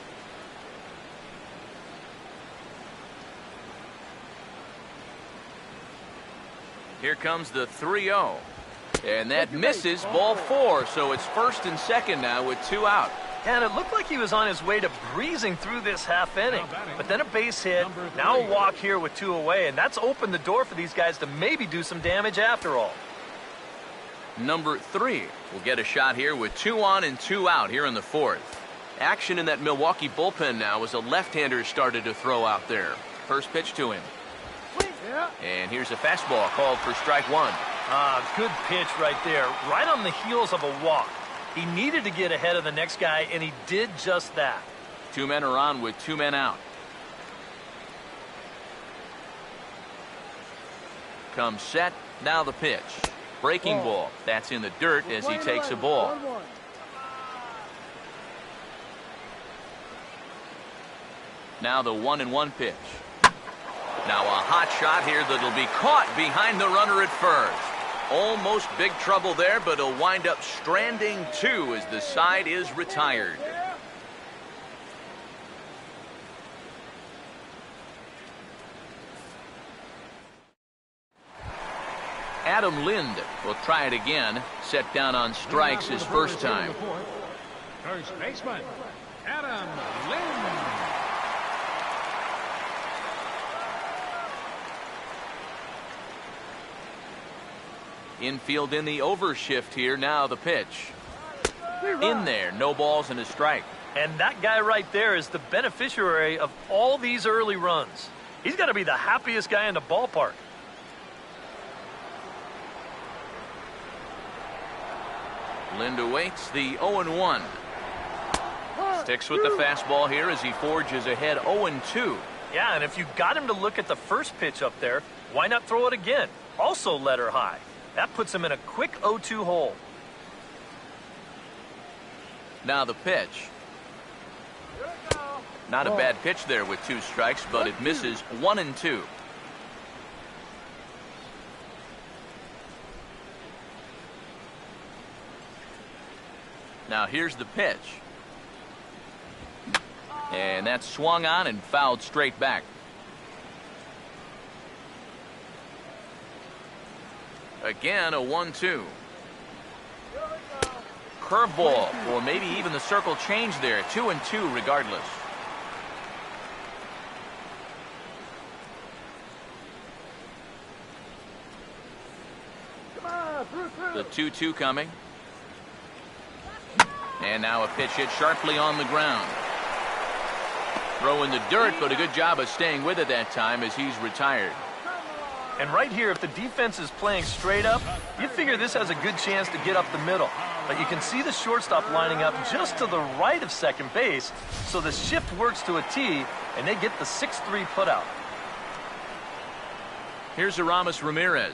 Here comes the 3-0. And that misses. Ball 4. So it's first and second now with 2 out. And it looked like he was on his way to breezing through this half inning. But then a base hit, now a walk here with 2 away, and that's opened the door for these guys to maybe do some damage after all. Number 3 will get a shot here with 2 on and 2 out here in the 4th. Action in that Milwaukee bullpen now as a left-hander started to throw out there. First pitch to him. And here's a fastball called for strike 1. Good pitch right there, right on the heels of a walk. He needed to get ahead of the next guy, and he did just that. 2 men are on with 2 men out. Comes set. Now the pitch. Breaking ball. That's in the dirt as he takes a ball. Now the 1-1 pitch. Now a hot shot here that'll be caught behind the runner at first. Almost big trouble there, but he'll wind up stranding 2 as the side is retired. Adam Lind will try it again. Set down on strikes his first time. First baseman, Adam Lind. Infield in the overshift here. Now the pitch. In there. No balls and a strike. And that guy right there is the beneficiary of all these early runs. He's got to be the happiest guy in the ballpark. Lind awaits the 0-1. Sticks with the fastball here as he forges ahead 0-2. Yeah, and if you got him to look at the first pitch up there, why not throw it again? Also let her high. That puts him in a quick 0-2 hole. Now the pitch. Not a bad pitch there with 2 strikes, but it misses 1-2. Now here's the pitch. And that's swung on and fouled straight back. Again, a 1-2. Curveball, or maybe even the circle change there. 2-2 regardless. The 2-2 coming. And now a pitch hit sharply on the ground. Throw in the dirt, but a good job of staying with it that time as he's retired. And right here, if the defense is playing straight up, you figure this has a good chance to get up the middle. But you can see the shortstop lining up just to the right of second base, so the shift works to a T, and they get the 6-3 putout. Here's Aramis Ramirez.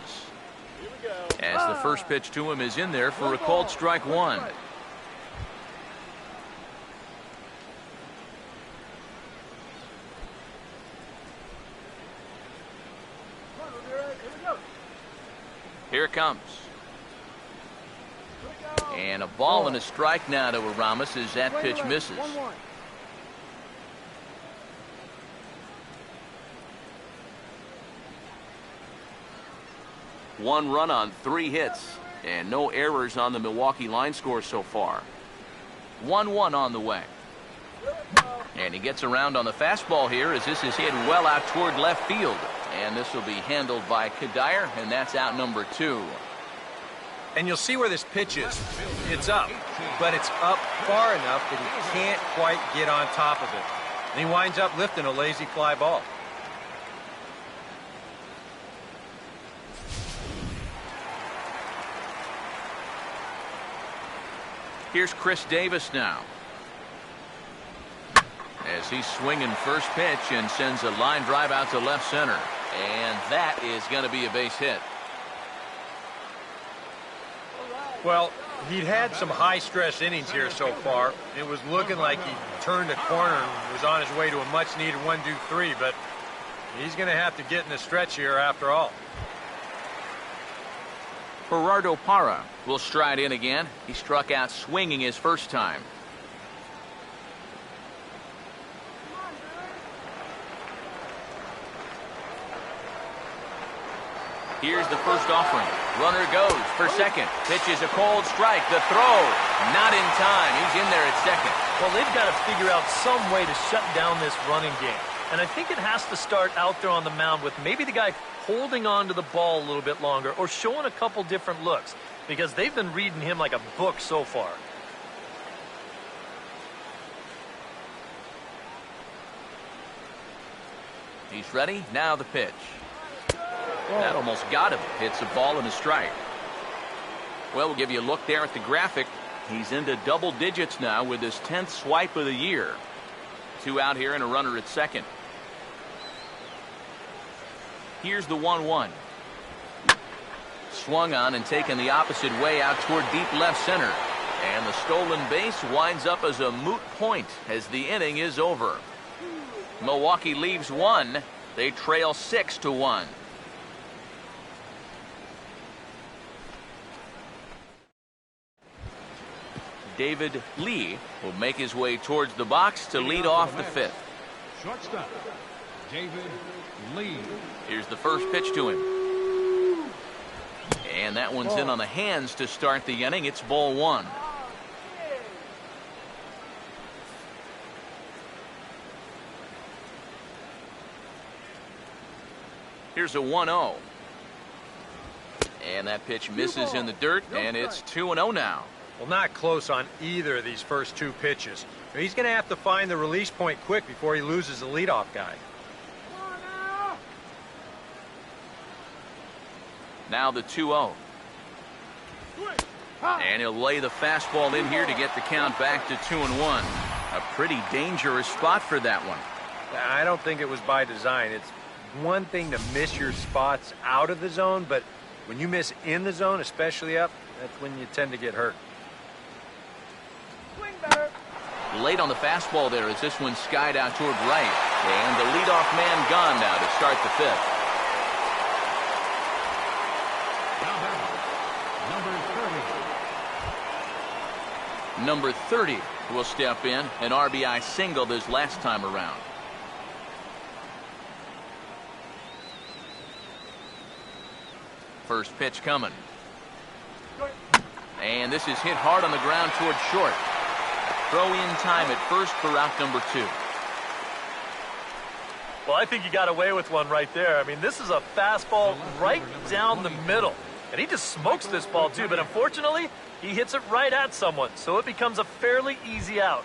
As the first pitch to him is in there for a called strike 1. Here it comes. And a ball and a strike now to Aramis as that pitch misses. 1-1. One run on 3 hits, and no errors on the Milwaukee line score so far. 1-1 on the way. And he gets around on the fastball here as this is hit well out toward left field. And this will be handled by Kadire, and that's out number 2. And you'll see where this pitch is. It's up, but it's up far enough that he can't quite get on top of it. And he winds up lifting a lazy fly ball. Here's Chris Davis now. As he's swinging first pitch and sends a line drive out to left center. And that is going to be a base hit. Well, he'd had some high-stress innings here so far. It was looking like he turned a corner and was on his way to a much-needed 1-2-3, but he's going to have to get in the stretch here after all. Gerardo Parra will stride in again. He struck out swinging his first time. Here's the first offering. Runner goes for second. Pitch is a cold strike. The throw, not in time. He's in there at second. Well, they've got to figure out some way to shut down this running game. And I think it has to start out there on the mound with maybe the guy holding on to the ball a little bit longer or showing a couple different looks, because they've been reading him like a book so far. He's ready. Now the pitch. That almost got him. Hits a ball and a strike. Well, we'll give you a look there at the graphic. He's into double digits now with his 10th swipe of the year. 2 out here and a runner at second. Here's the 1-1. Swung on and taken the opposite way out toward deep left center. And the stolen base winds up as a moot point as the inning is over. Milwaukee leaves 1. They trail 6-1. David Lee will make his way towards the box to lead off the 5th. Shortstop, David Lee. Here's the first pitch to him. And that one's in on the hands to start the inning. It's ball 1. Here's a 1-0. And that pitch misses in the dirt, and it's 2-0 now. Well, not close on either of these first 2 pitches. He's going to have to find the release point quick before he loses the leadoff guy. Now the 2-0. And he'll lay the fastball in here to get the count back to 2-1. A pretty dangerous spot for that one. I don't think it was by design. It's one thing to miss your spots out of the zone, but when you miss in the zone, especially up, that's when you tend to get hurt. Late on the fastball there as this one skied out toward right. And the leadoff man gone now to start the 5th. Number 30 will step in. An RBI single this last time around. First pitch coming. And this is hit hard on the ground toward short. Throw in time at first for out number 2. Well, I think he got away with one right there. I mean, this is a fastball right down the middle. And he just smokes this ball, too. But unfortunately, he hits it right at someone. So it becomes a fairly easy out.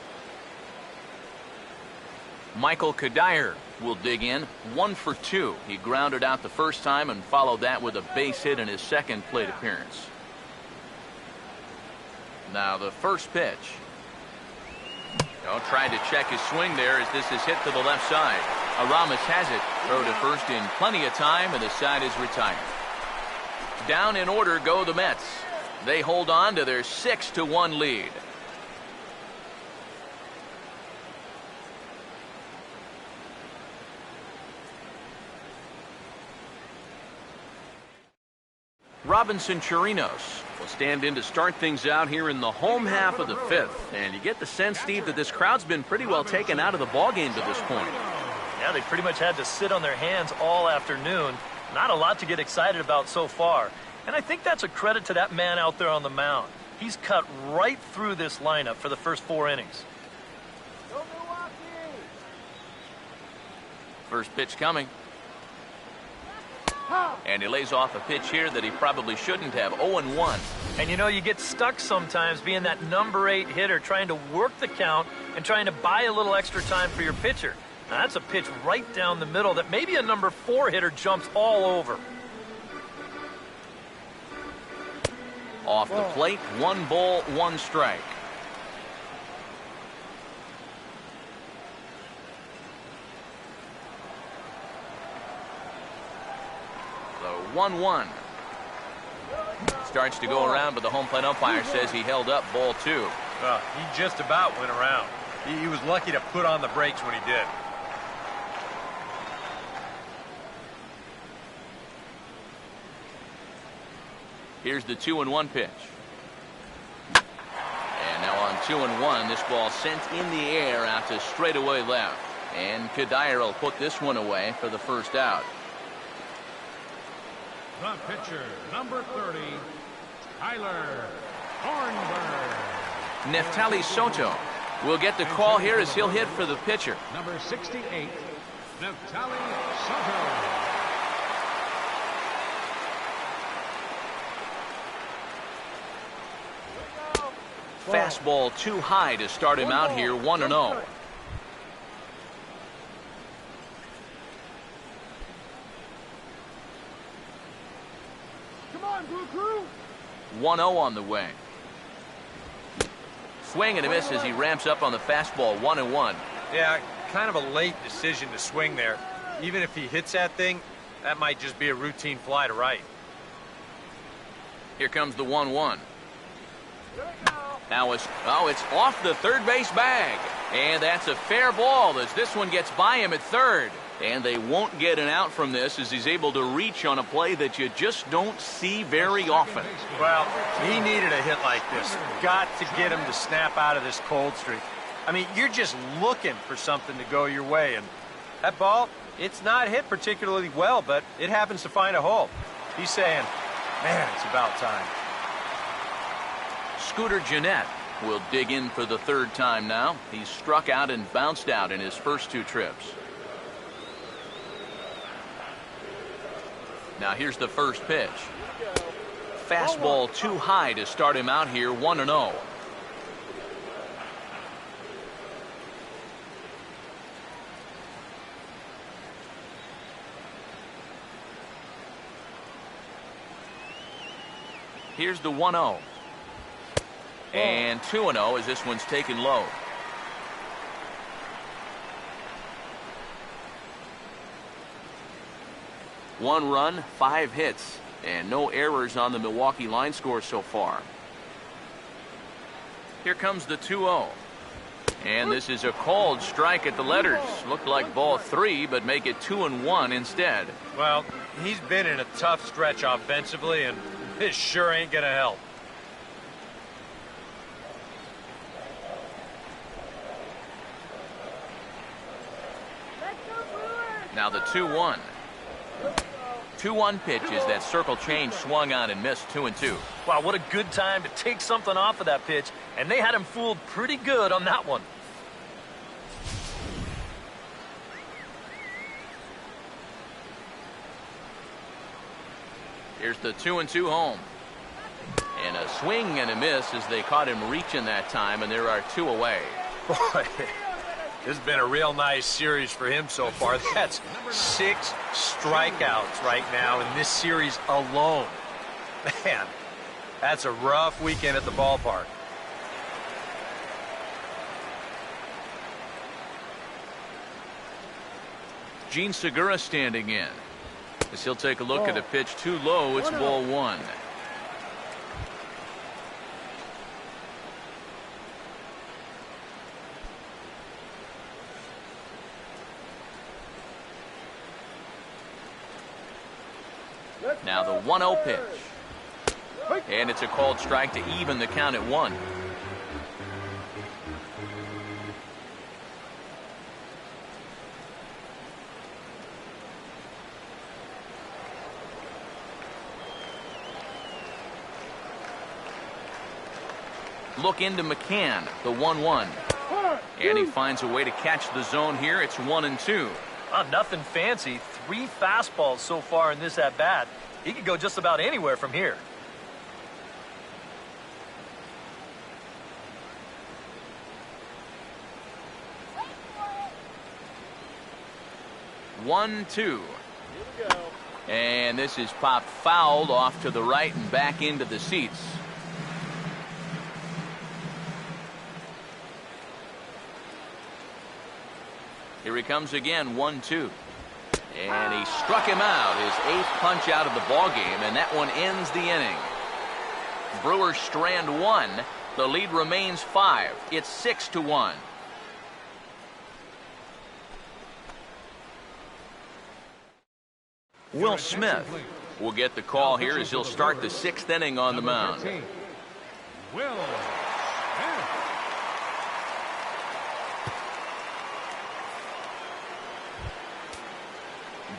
Michael Kadire will dig in. 1 for 2. He grounded out the first time and followed that with a base hit in his second plate appearance. Now the first pitch. Tried to check his swing there as this is hit to the left side. Aramis has it. Throw to first in plenty of time, and the side is retired. Down in order go the Mets. They hold on to their 6-1 lead. Robinson Chirinos will stand in to start things out here in the home half of the fifth. And you get the sense, Steve, that this crowd's been pretty well taken out of the ballgame to this point. Yeah, they pretty much had to sit on their hands all afternoon. Not a lot to get excited about so far. And I think that's a credit to that man out there on the mound. He's cut right through this lineup for the first 4 innings. Go Milwaukee! First pitch coming. And he lays off a pitch here that he probably shouldn't have. 0-1. And you know, you get stuck sometimes being that number 8 hitter, trying to work the count and trying to buy a little extra time for your pitcher. Now, that's a pitch right down the middle that maybe a number 4 hitter jumps all over. Off the plate, 1 ball, 1 strike. The 1-1. Starts to go around, but the home plate umpire says he held up ball 2. Well, he just about went around. He was lucky to put on the brakes when he did. Here's the 2-1 pitch. And now on 2-1, this ball sent in the air out to straightaway left. And Kadire will put this one away for the first out. The pitcher, number 30, Tyler Thornburg. Neftali Soto will get the call here as he'll hit for the pitcher. Number 68, Neftali Soto. Fastball too high to start him out here, 1-0. Come on, Blue Crew! 1-0 on the way. Swing and a miss as he ramps up on the fastball, 1-1. Yeah, kind of a late decision to swing there. Even if he hits that thing, that might just be a routine fly to right. Here comes the 1-1. Here we go! Now it's off the third base bag. And that's a fair ball as this one gets by him at third. And they won't get an out from this as he's able to reach on a play that you just don't see very often. Well, he needed a hit like this. Got to get him to snap out of this cold streak. I mean, you're just looking for something to go your way. And that ball, it's not hit particularly well, but it happens to find a hole. He's saying, man, it's about time. Scooter Gennett will dig in for the third time now. He's struck out and bounced out in his first 2 trips. Now here's the first pitch. Fastball too high to start him out here, 1-0. Here's the 1-0. And 2-0 as this one's taken low. One run, 5 hits, and no errors on the Milwaukee line score so far. Here comes the 2-0. And this is a called strike at the letters. Looked like ball 3, but make it 2-1 instead. Well, he's been in a tough stretch offensively, and this sure ain't gonna help. Let's go, Brewers! Now the 2-1. 2-1 pitch is that circle change swung on and missed, 2-2. Wow, what a good time to take something off of that pitch. And they had him fooled pretty good on that one. Here's the 2-2 home. And a swing and a miss as they caught him reaching that time, and there are 2 away. Boy, this has been a real nice series for him so far. That's 6 strikeouts right now in this series alone. Man, that's a rough weekend at the ballpark. Gene Segura standing in. As he'll take a look at a pitch too low, it's ball 1. Now the 1-0 pitch. And it's a called strike to even the count at 1. Look into McCann, the 1-1. And he finds a way to catch the zone here. It's 1-2. Nothing fancy. 3 fastballs so far in this at-bat. He could go just about anywhere from here. 1-2. And this is popped fouled off to the right and back into the seats. Here he comes again, 1-2. And he struck him out, his 8th punch out of the ball game, and that one ends the inning. Brewers strand 1. The lead remains 5. It's 6-1. Will Smith will get the call here as he'll start the 6th inning on the mound. Will Smith.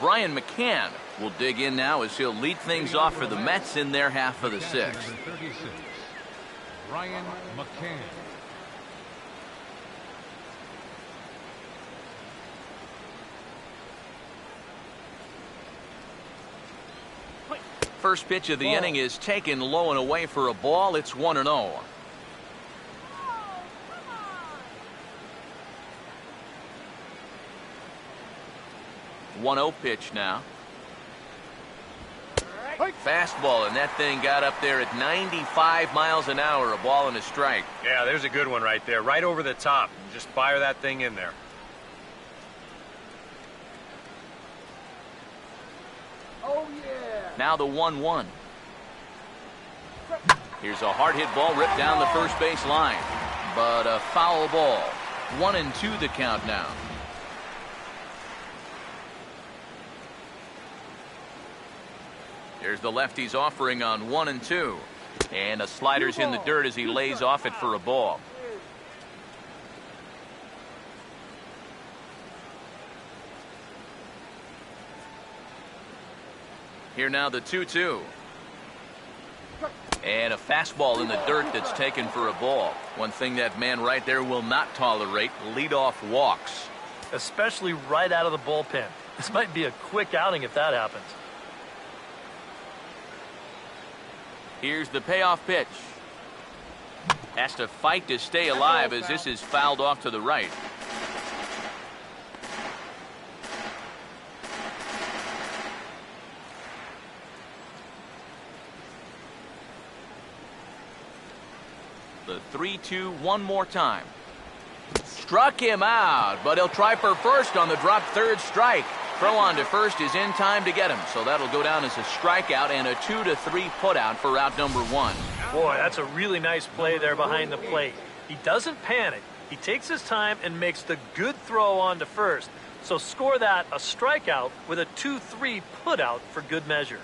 Brian McCann will dig in now as he'll lead things off for the Mets in their half of the 6th. 36. Brian McCann. First pitch of the inning is taken low and away for a ball. It's 1-0. 1-0 pitch now. Fastball, and that thing got up there at 95 miles an hour. A ball and a strike. Yeah, there's a good one right there. Right over the top. Just fire that thing in there. Oh, yeah. Now the 1-1. Here's a hard hit ball ripped down the first base line. But a foul ball. 1-2 the count now. There's the lefty's offering on 1-2. And a slider's in the dirt as he lays off it for a ball. Here now the 2-2. And a fastball in the dirt that's taken for a ball. One thing that man right there will not tolerate, leadoff walks. Especially right out of the bullpen. This might be a quick outing if that happens. Here's the payoff pitch. Has to fight to stay alive as this is fouled off to the right. The 3-2 one more time. Struck him out, but he'll try for first on the drop third strike. Throw on to first is in time to get him, so that'll go down as a strikeout and a 2-3 putout for out number 1. Boy, that's a really nice play there behind the plate. He doesn't panic. He takes his time and makes the good throw on to first. So score that a strikeout with a 2-3 putout for good measure.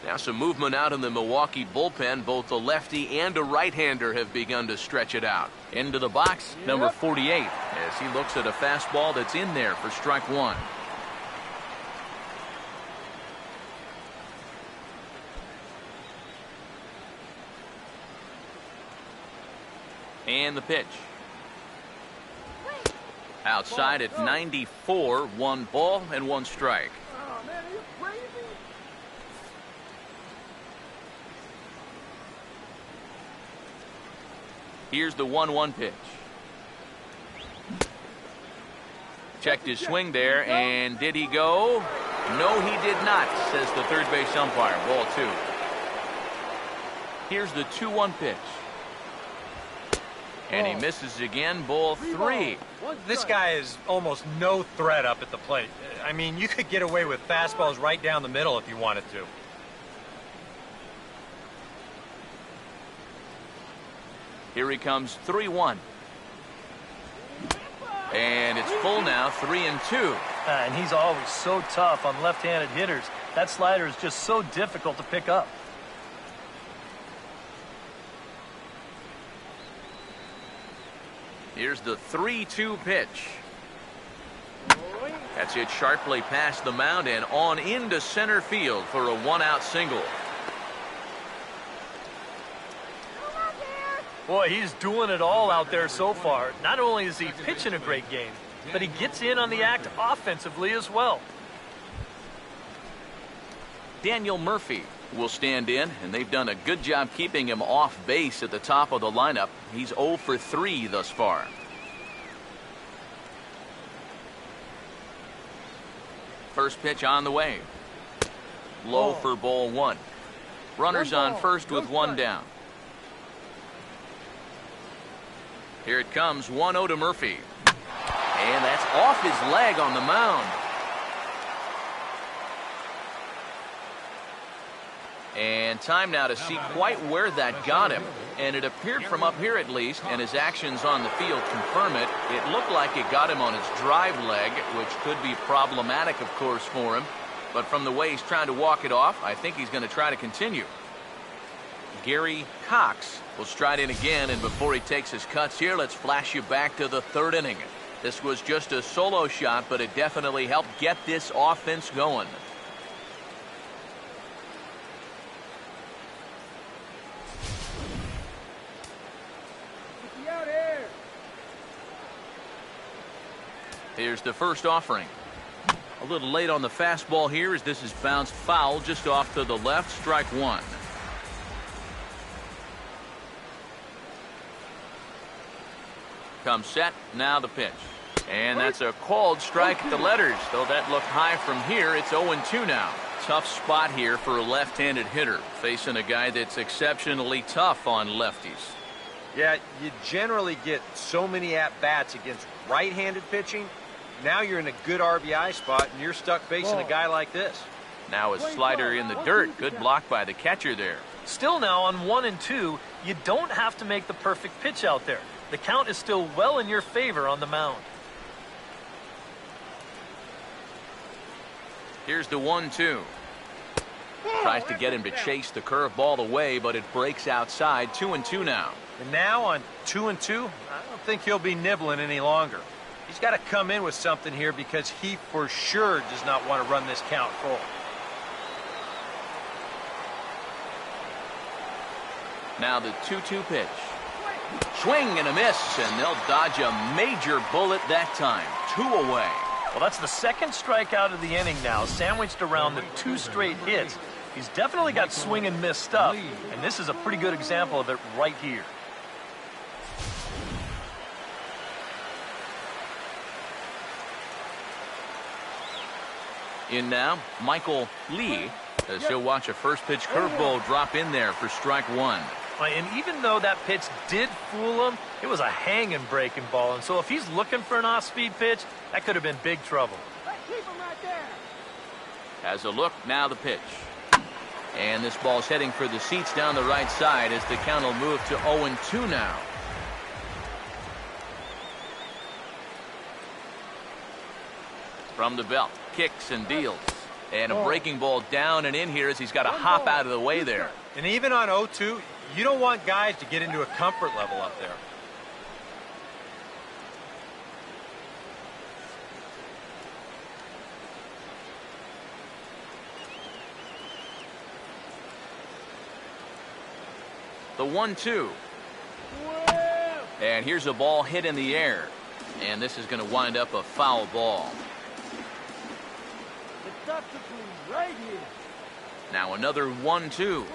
Now some movement out in the Milwaukee bullpen. Both the lefty and a right-hander have begun to stretch it out. Into the box, number 48, as he looks at a fastball that's in there for strike 1. And the pitch. Outside at 94, 1 ball and 1 strike. Oh, man, are you crazy? Here's the 1-1 pitch. Checked his swing there, and did he go? No, he did not, says the third base umpire. Ball 2. Here's the 2-1 pitch. And he misses again. Ball 3. This guy is almost no threat up at the plate. I mean, you could get away with fastballs right down the middle if you wanted to. Here he comes, 3-1. And it's full now, 3-2. And he's always so tough on left-handed hitters. That slider is just so difficult to pick up. Here's the 3-2 pitch. That's hit sharply past the mound and on into center field for a one-out single. Boy, he's doing it all out there so far. Not only is he pitching a great game, but he gets in on the act offensively as well. Daniel Murphy will stand in, and they've done a good job keeping him off base at the top of the lineup. He's 0 for 3 thus far. First pitch on the way. Low for ball 1. Runners on first with one down. Here it comes, 1-0 to Murphy. And that's off his leg on the mound. And time now to see quite where that got him. And it appeared from up here at least, and his actions on the field confirm it. It looked like it got him on his drive leg, which could be problematic, of course, for him. But from the way he's trying to walk it off, I think he's going to try to continue. Gary Cox will stride in again, and before he takes his cuts here, let's flash you back to the third inning. This was just a solo shot, but it definitely helped get this offense going. Here's the first offering. A little late on the fastball here as this is bounced foul just off to the left. Strike 1. Comes set. Now the pitch. And that's a called strike at the letters. Though that looked high from here, it's 0-2 now. Tough spot here for a left-handed hitter, facing a guy that's exceptionally tough on lefties. Yeah, you generally get so many at-bats against right-handed pitching. Now you're in a good RBI spot, and you're stuck facing a guy like this. Now a slider in the dirt. Good block by the catcher there. Still now on 1 and 2, you don't have to make the perfect pitch out there. The count is still well in your favor on the mound. Here's the 1-2. Tries to get him to chase the curveball away, but it breaks outside. 2-2 now. And now on 2-2, I don't think he'll be nibbling any longer. He's got to come in with something here because he for sure does not want to run this count full. Now the 2-2 pitch. Swing and a miss, and they'll dodge a major bullet that time. 2 away. Well, that's the second strikeout of the inning now, sandwiched around the 2 straight hits. He's definitely got swing and miss stuff, and this is a pretty good example of it right here. In now, Michael Lee, as he'll watch a first pitch curveball drop in there for strike 1. And even though that pitch did fool him, it was a hanging breaking ball. And so if he's looking for an off-speed pitch, that could have been big trouble. Keep him right there. Has a look, now the pitch. And this ball's heading for the seats down the right side as the count will move to 0-2 now. From the belt, kicks and deals. And a breaking ball down and in here as he's got to hop out of the way there. And even on 0-2, you don't want guys to get into a comfort level up there. The 1-2. And here's a ball hit in the air. And this is going to wind up a foul ball. Right here. Now another 1-2.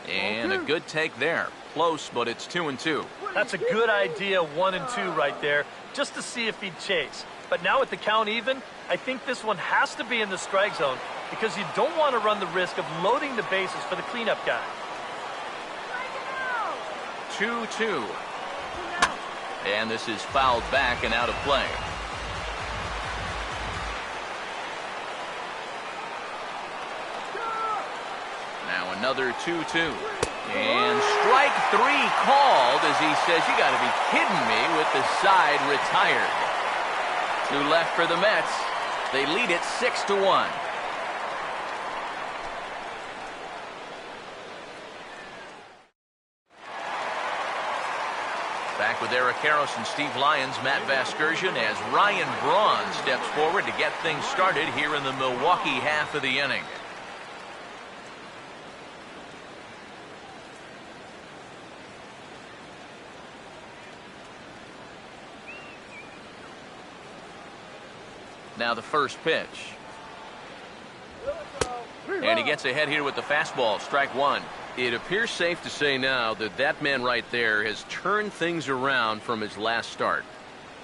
And a good take there. Close, but it's 2-2. That's a good idea, 1 and 2 right there, just to see if he'd chase. But now with the count even, I think this one has to be in the strike zone because you don't want to run the risk of loading the bases for the cleanup guy. 2-2. And this is fouled back and out of play. Now another 2-2. And strike 3 called as he says, you got to be kidding me, with the side retired. Two left for the Mets. They lead it 6-1. Back with Eric Karros and Steve Lyons, Matt Vasgersian, as Ryan Braun steps forward to get things started here in the Milwaukee half of the inning. Now the first pitch. And he gets ahead here with the fastball, strike one. It appears safe to say now that that man right there has turned things around from his last start.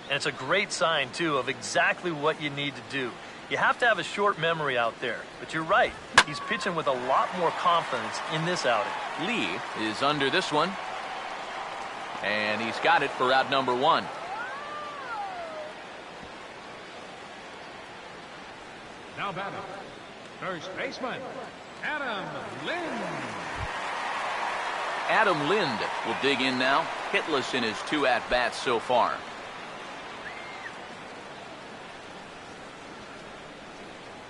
And it's a great sign, too, of exactly what you need to do. You have to have a short memory out there. But you're right. He's pitching with a lot more confidence in this outing. Lee is under this one. And he's got it for out number one. Now batting, first baseman, Adam Lind. Adam Lind will dig in now, hitless in his two at-bats so far.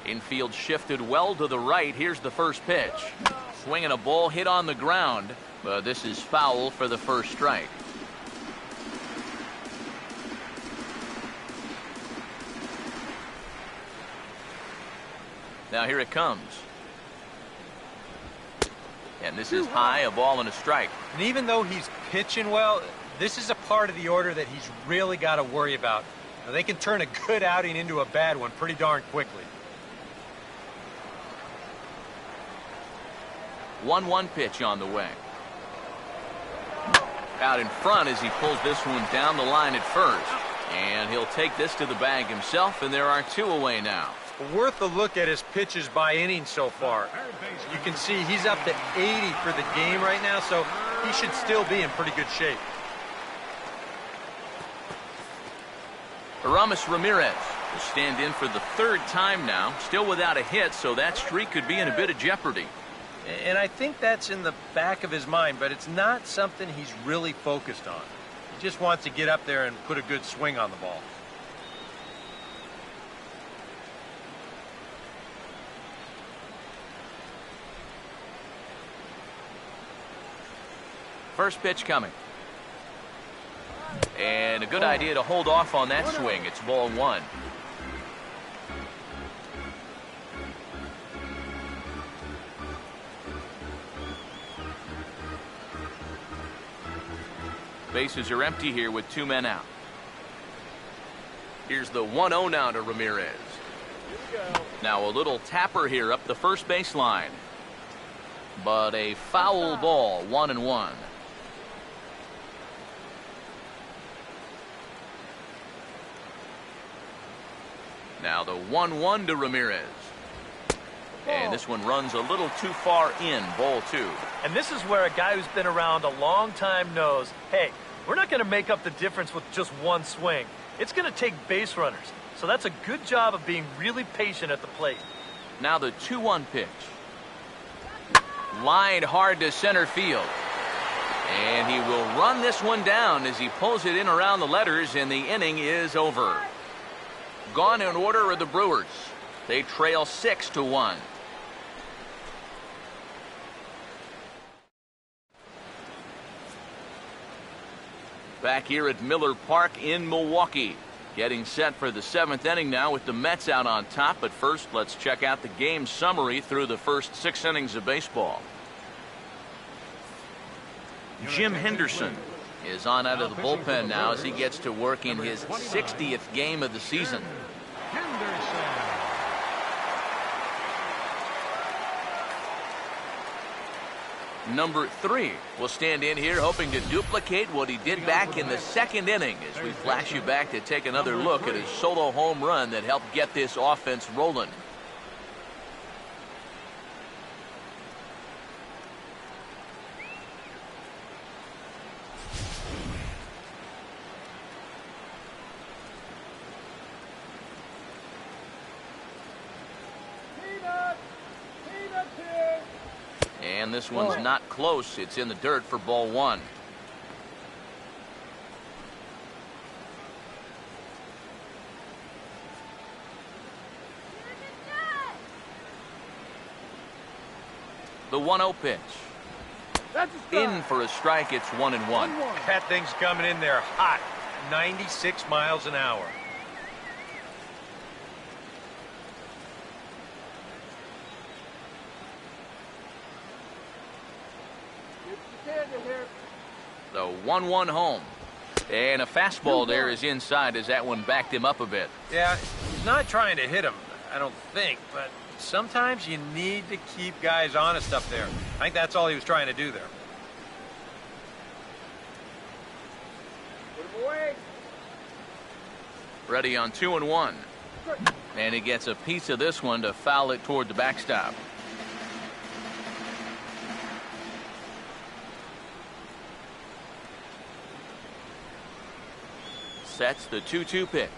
Infield shifted well to the right. Here's the first pitch. Swinging a ball hit on the ground, but this is foul for the first strike. Now here it comes. And this is high, a ball and a strike. And even though he's pitching well, this is a part of the order that he's really got to worry about. Now, they can turn a good outing into a bad one pretty darn quickly. 1-1 pitch on the way. Out in front as he pulls this one down the line at first. And he'll take this to the bag himself, and there are two away now. Worth a look at his pitches by inning so far. You can see he's up to 80 for the game right now, so he should still be in pretty good shape. Aramis Ramirez will stand in for the third time now, still without a hit, so that streak could be in a bit of jeopardy. And I think that's in the back of his mind, but it's not something he's really focused on. He just wants to get up there and put a good swing on the ball. First pitch coming. And a good idea to hold off on that swing. It's ball one. Bases are empty here with two men out. Here's the 1-0 now to Ramirez. Now a little tapper here up the first baseline. But a foul ball, 1-1. Now the 1-1 to Ramirez. And this one runs a little too far in, ball two. And this is where a guy who's been around a long time knows, hey, we're not going to make up the difference with just one swing. It's going to take base runners. So that's a good job of being really patient at the plate. Now the 2-1 pitch. Lined hard to center field. And he will run this one down as he pulls it in around the letters, and the inning is over. Gone in order are the Brewers. They trail 6-1. Back here at Miller Park in Milwaukee. Getting set for the seventh inning now with the Mets out on top. But first, let's check out the game summary through the first 6 innings of baseball. Jim Henderson is on out of the bullpen now as he gets to work in his 60th game of the season. Number 3 will stand in here hoping to duplicate what he did back in the second inning as we flash you back to take another look at his solo home run that helped get this offense rolling. And this one's not close. It's in the dirt for ball one. The 1-0 pitch. That's a strike. In for a strike. It's 1-1. 1-1. That thing's coming in there hot. 96 miles an hour. Get your head in here. The 1-1 home. And a fastball there is inside as that one backed him up a bit. Yeah, he's not trying to hit him, I don't think, but sometimes you need to keep guys honest up there. I think that's all he was trying to do there. Put him away. Ready on 2-1. And he gets a piece of this one to foul it toward the backstop. Sets the 2-2 pitch.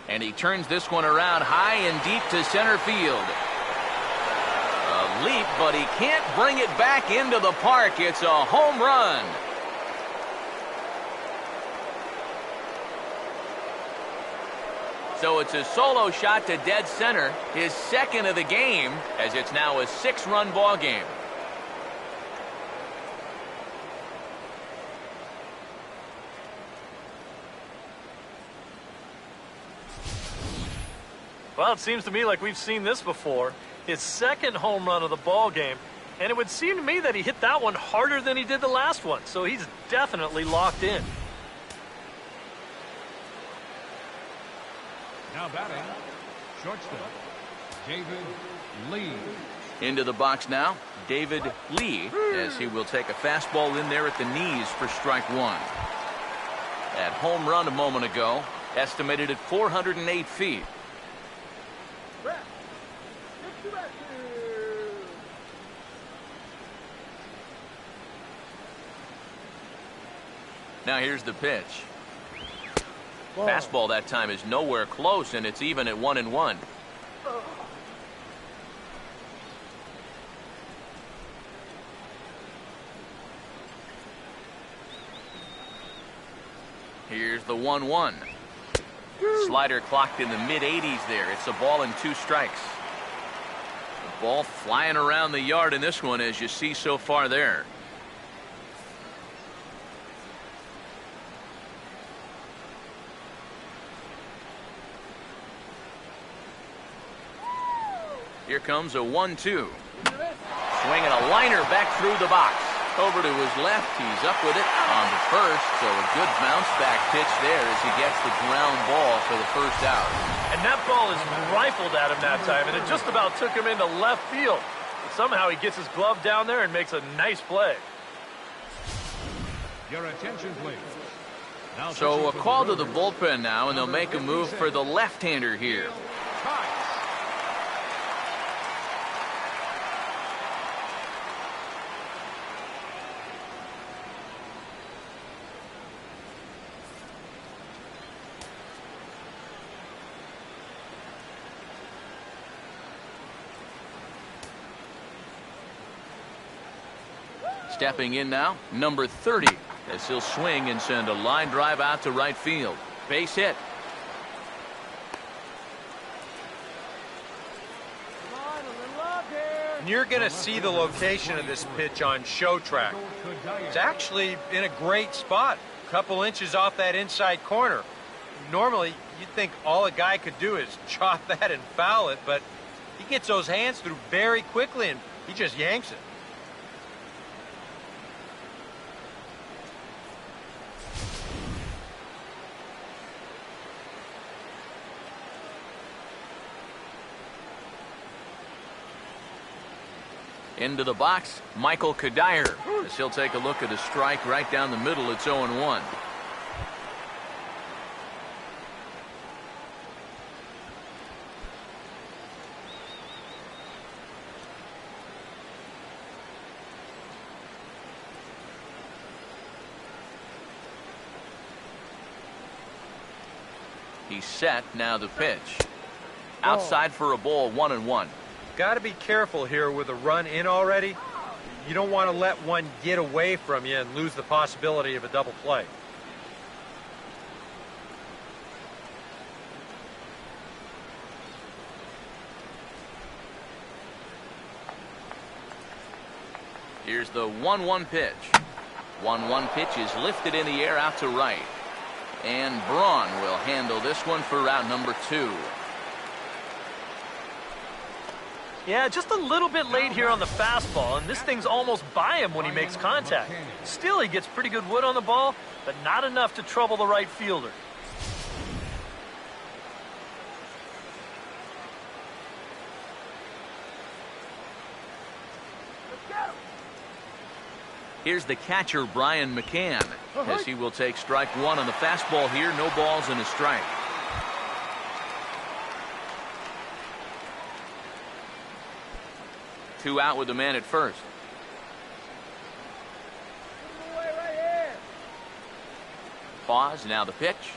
And he turns this one around high and deep to center field. A leap, but he can't bring it back into the park. It's a home run. So it's a solo shot to dead center, his second of the game, as it's now a 6-run ball game. Well, it seems to me like we've seen this before. His second home run of the ball game. And it would seem to me that he hit that one harder than he did the last one. So he's definitely locked in. Now batting, shortstop, David Lee. Into the box now, David Lee, as he will take a fastball in there at the knees for strike one. That home run a moment ago, estimated at 408 feet. Brett, get to back here. Now here's the pitch. Ball. Fastball that time is nowhere close, and it's even at 1-1. Here's the 1-1. Slider clocked in the mid-80s there. It's a ball and 2 strikes. The ball flying around the yard in this one, as you see so far there. Here comes a 1-2. Swinging a liner back through the box. Over to his left. He's up with it on the first. So a good bounce back pitch there as he gets the ground ball for the first out. And that ball is rifled at him that time, and it just about took him into left field. But somehow he gets his glove down there and makes a nice play. Your attention, please. Now So a pitching for call to the Brewers, bullpen now, and they'll make a move for the left-hander here. Tice. Stepping in now, number 30, as he'll swing and send a line drive out to right field. Base hit. Come on, a little up here. And you're going to see the location of this pitch on show track. It's actually in a great spot, a couple inches off that inside corner. Normally, you'd think all a guy could do is chop that and foul it, but he gets those hands through very quickly, and he just yanks it. Into the box, Michael Kadire, as he'll take a look at a strike right down the middle. It's 0-1. He's set. Now the pitch. Outside for a ball, 1-1. Got to be careful here with a run in already. You don't want to let one get away from you and lose the possibility of a double play. Here's the 1-1 pitch. 1-1 pitch is lifted in the air out to right. And Braun will handle this one for out number 2. Yeah, just a little bit late here on the fastball, and this thing's almost by him when he makes contact. Still, he gets pretty good wood on the ball, but not enough to trouble the right fielder. Here's the catcher, Brian McCann, as he will take strike 1 on the fastball here. No balls and a strike. Two out with the man at first. Pause, now the pitch.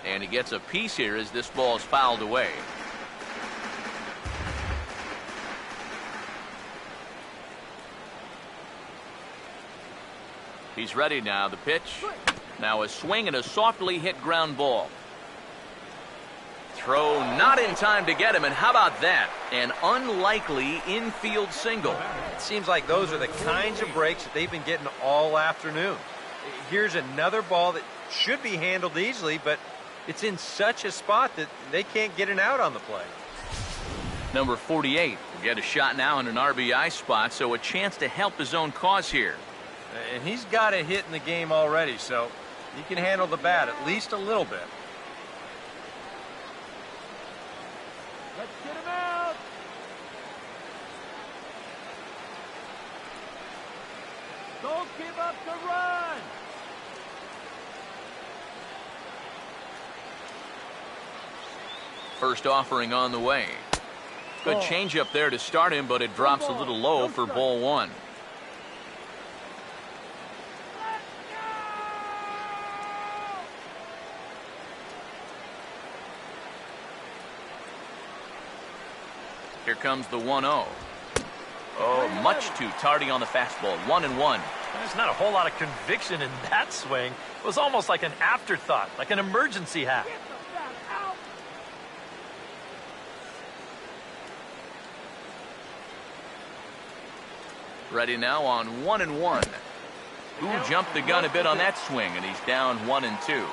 And he gets a piece here as this ball is fouled away. He's ready now. The pitch. Now a swing and a softly hit ground ball. Throw not in time to get him, and how about that? An unlikely infield single. It seems like those are the kinds of breaks that they've been getting all afternoon. Here's another ball that should be handled easily, but it's in such a spot that they can't get an out on the play. Number 48 will get a shot now in an RBI spot, so a chance to help his own cause here. And he's got a hit in the game already, so he can handle the bat at least a little bit. Let's get him out. Don't give up the run. First offering on the way. Good changeup there to start him, but it drops a little low for ball 1. Here comes the 1-0. Oh, much too tardy on the fastball. 1-1. There's not a whole lot of conviction in that swing. It was almost like an afterthought, like an emergency hack. Get the bat out. Ready now on 1-1. Who jumped the gun a bit on that swing, and he's down 1-2.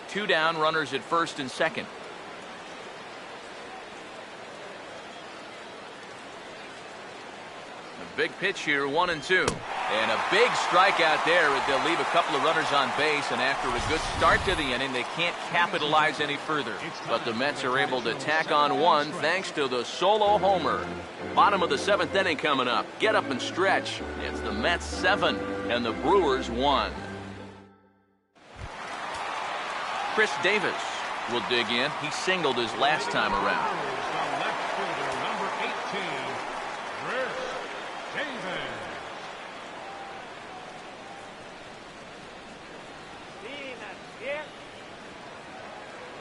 Two down, runners at first and second. A big pitch here, 1-2. And a big strikeout there. They'll leave a couple of runners on base, and after a good start to the inning, they can't capitalize any further. But the Mets are able to tack on one thanks to the solo homer. Bottom of the 7th inning coming up. Get up and stretch. It's the Mets 7 and the Brewers 1. Chris Davis will dig in. He singled his last time around. The left fielder, number 18, Chris Davis.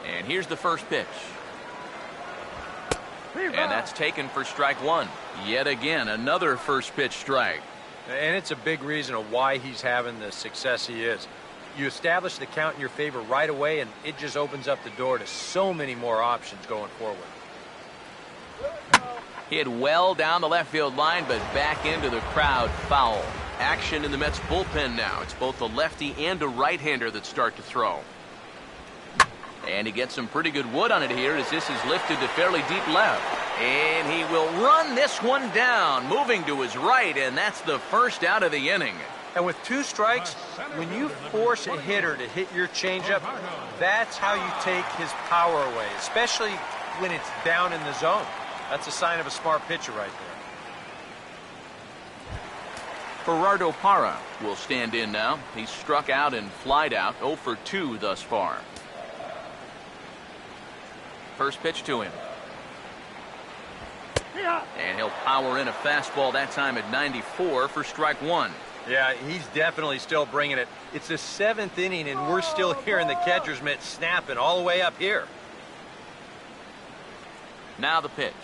And here's the first pitch. And that's taken for strike 1. Yet again, another first pitch strike. And it's a big reason of why he's having the success he is. You establish the count in your favor right away, and it just opens up the door to so many more options going forward. Hit well down the left field line, but back into the crowd, foul. Action in the Mets bullpen now. It's both a lefty and a right-hander that start to throw. And he gets some pretty good wood on it here as this is lifted to fairly deep left. And he will run this one down, moving to his right, and that's the first out of the inning. And with 2 strikes, when you force a hitter to hit your changeup, that's how you take his power away, especially when it's down in the zone. That's a sign of a smart pitcher right there. Gerardo Parra will stand in now. He's struck out and flied out, 0 for 2 thus far. First pitch to him. And he'll power in a fastball that time at 94 for strike 1. Yeah, he's definitely still bringing it. It's the 7th inning, and we're still hearing the catcher's mitt snapping all the way up here. Now the pitch.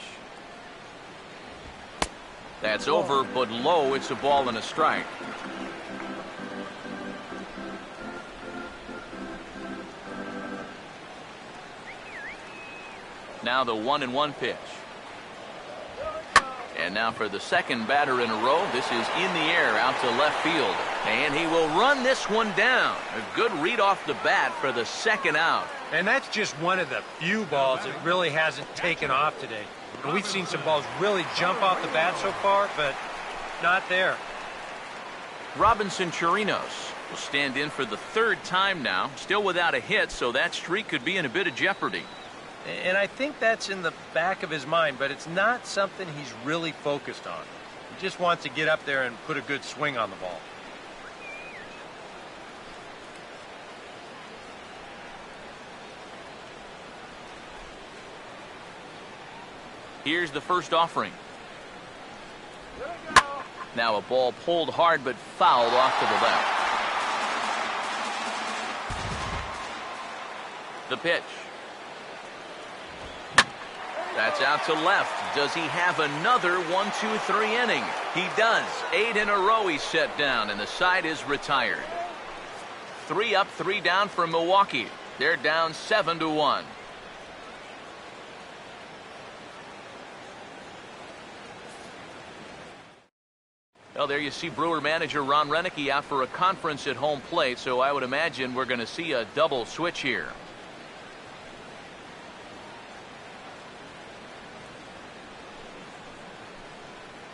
That's over, but low. It's a ball and a strike. Now the 1-1 pitch. And now for the second batter in a row. This is in the air out to left field. And he will run this one down. A good read off the bat for the second out. And that's just one of the few balls that really hasn't taken off today. And we've seen some balls really jump off the bat so far, but not there. Robinson Chirinos will stand in for the third time now. Still without a hit, so that streak could be in a bit of jeopardy. And I think that's in the back of his mind, but it's not something he's really focused on. He just wants to get up there and put a good swing on the ball. Here's the first offering. Now a ball pulled hard but fouled off to the left. The pitch. That's out to left. Does he have another 1-2-3 inning? He does. 8 in a row he's set down, and the side is retired. 3 up, 3 down for Milwaukee. They're down 7-1. Well, there you see Brewer manager Ron Renicky out for a conference at home plate, so I would imagine we're going to see a double switch here.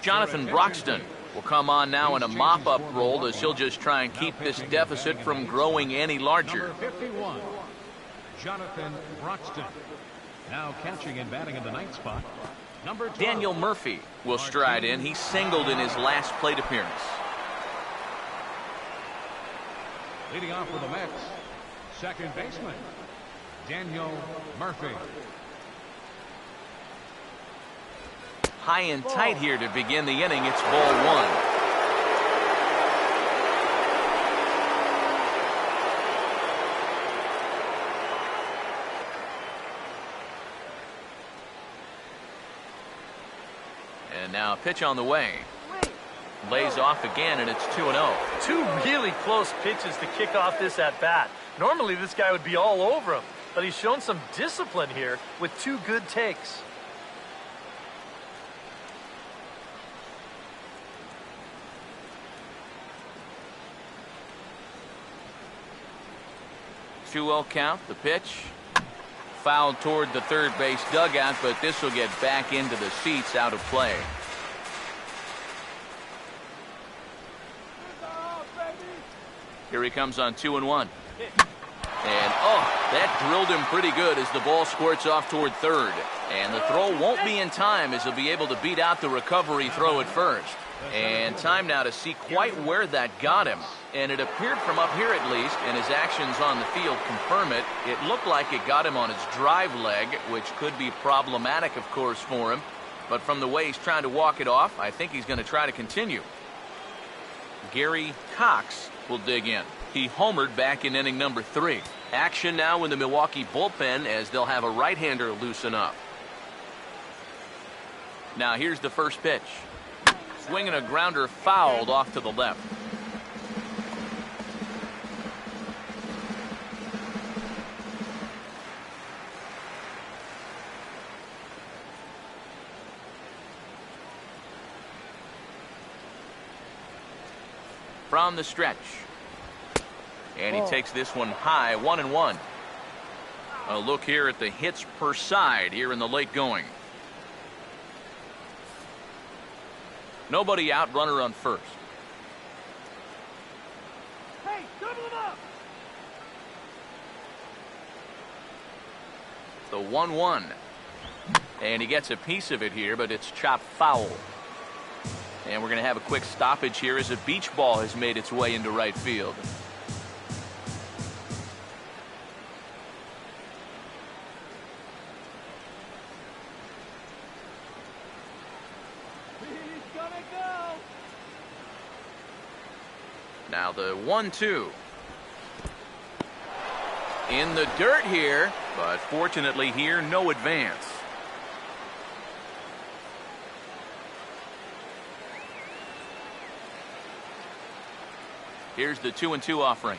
Jonathan Broxton will come on now in a mop-up role as he'll just try and keep this deficit from growing any larger. Number 51, Jonathan Broxton. Now catching and batting in the ninth spot. Number 12, Daniel Murphy will stride in. He singled in his last plate appearance. leading off for the Mets, second baseman, Daniel Murphy. High and tight here to begin the inning. It's ball one. And now a pitch on the way. Lays off again, and it's 2-0. Two really close pitches to kick off this at-bat. Normally this guy would be all over him, but he's shown some discipline here with two good takes. Two-0 count. The pitch. Fouled toward the third base dugout, but this will get back into the seats, out of play. Here he comes on 2-1. And that drilled him pretty good as the ball squirts off toward third. And the throw won't be in time as he'll be able to beat out the recovery throw at first. And time now to see quite where that got him. And it appeared from up here at least, and his actions on the field confirm it. It looked like it got him on his drive leg, which could be problematic, of course, for him. But from the way he's trying to walk it off, I think he's going to try to continue. Gary Cox will dig in. He homered back in inning number 3. Action now in the Milwaukee bullpen as they'll have a right-hander loosen up. Now here's the first pitch. Swinging a grounder fouled off to the left. From the stretch. And he takes this one high, 1-1. A look here at the hits per side here in the late going. Nobody out, runner on first. Hey, double him up! The 1-1. And he gets a piece of it here, but it's chopped foul. And we're going to have a quick stoppage here as a beach ball has made its way into right field. He's gonna go! Now the 1-2. In the dirt here, but fortunately here, no advance. Here's the 2-2 offering.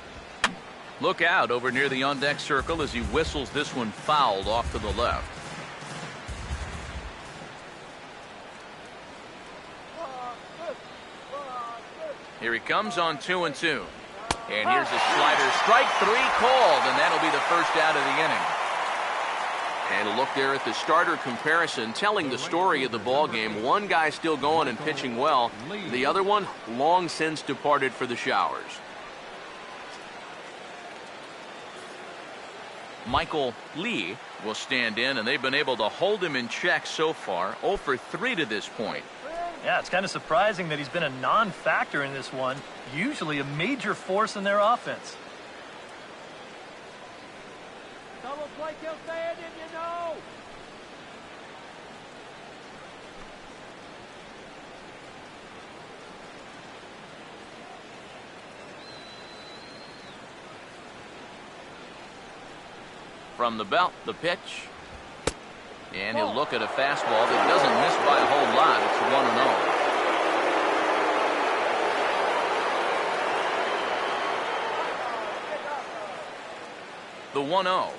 Look out over near the on-deck circle as he whistles this one fouled off to the left. Here he comes on 2-2. And here's a slider. Strike 3 called, and that'll be the first out of the inning. And a look there at the starter comparison, telling the story of the ball game. One guy still going and pitching well. The other one long since departed for the showers. Michael Lee will stand in, and they've been able to hold him in check so far. 0 for 3 to this point. Yeah, it's kind of surprising that he's been a non-factor in this one. Usually a major force in their offense. Double play kill stand in, you know. From the belt, the pitch. And he'll look at a fastball that doesn't miss by a whole lot. It's 1-0. The 1-0.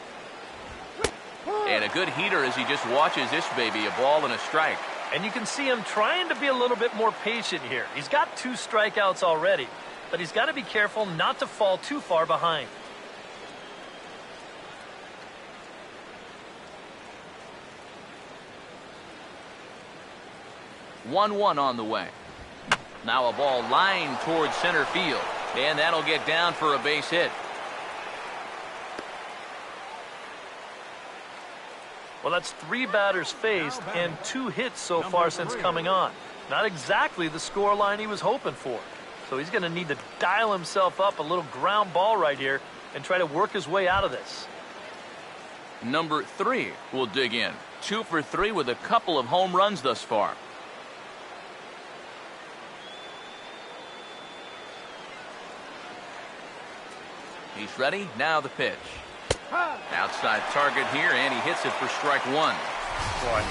And a good heater as he just watches this baby, a ball and a strike. And you can see him trying to be a little bit more patient here. He's got 2 strikeouts already, but he's got to be careful not to fall too far behind. One on the way. Now a ball lined towards center field, and that'll get down for a base hit. Well, that's 3 batters faced and 2 hits so far since coming on. Not exactly the score line he was hoping for. So he's going to need to dial himself up a little ground ball right here and try to work his way out of this. Number 3 will dig in. 2 for 3 with a couple of home runs thus far. He's ready. Now the pitch. Outside target here, and he hits it for strike 1. Boy,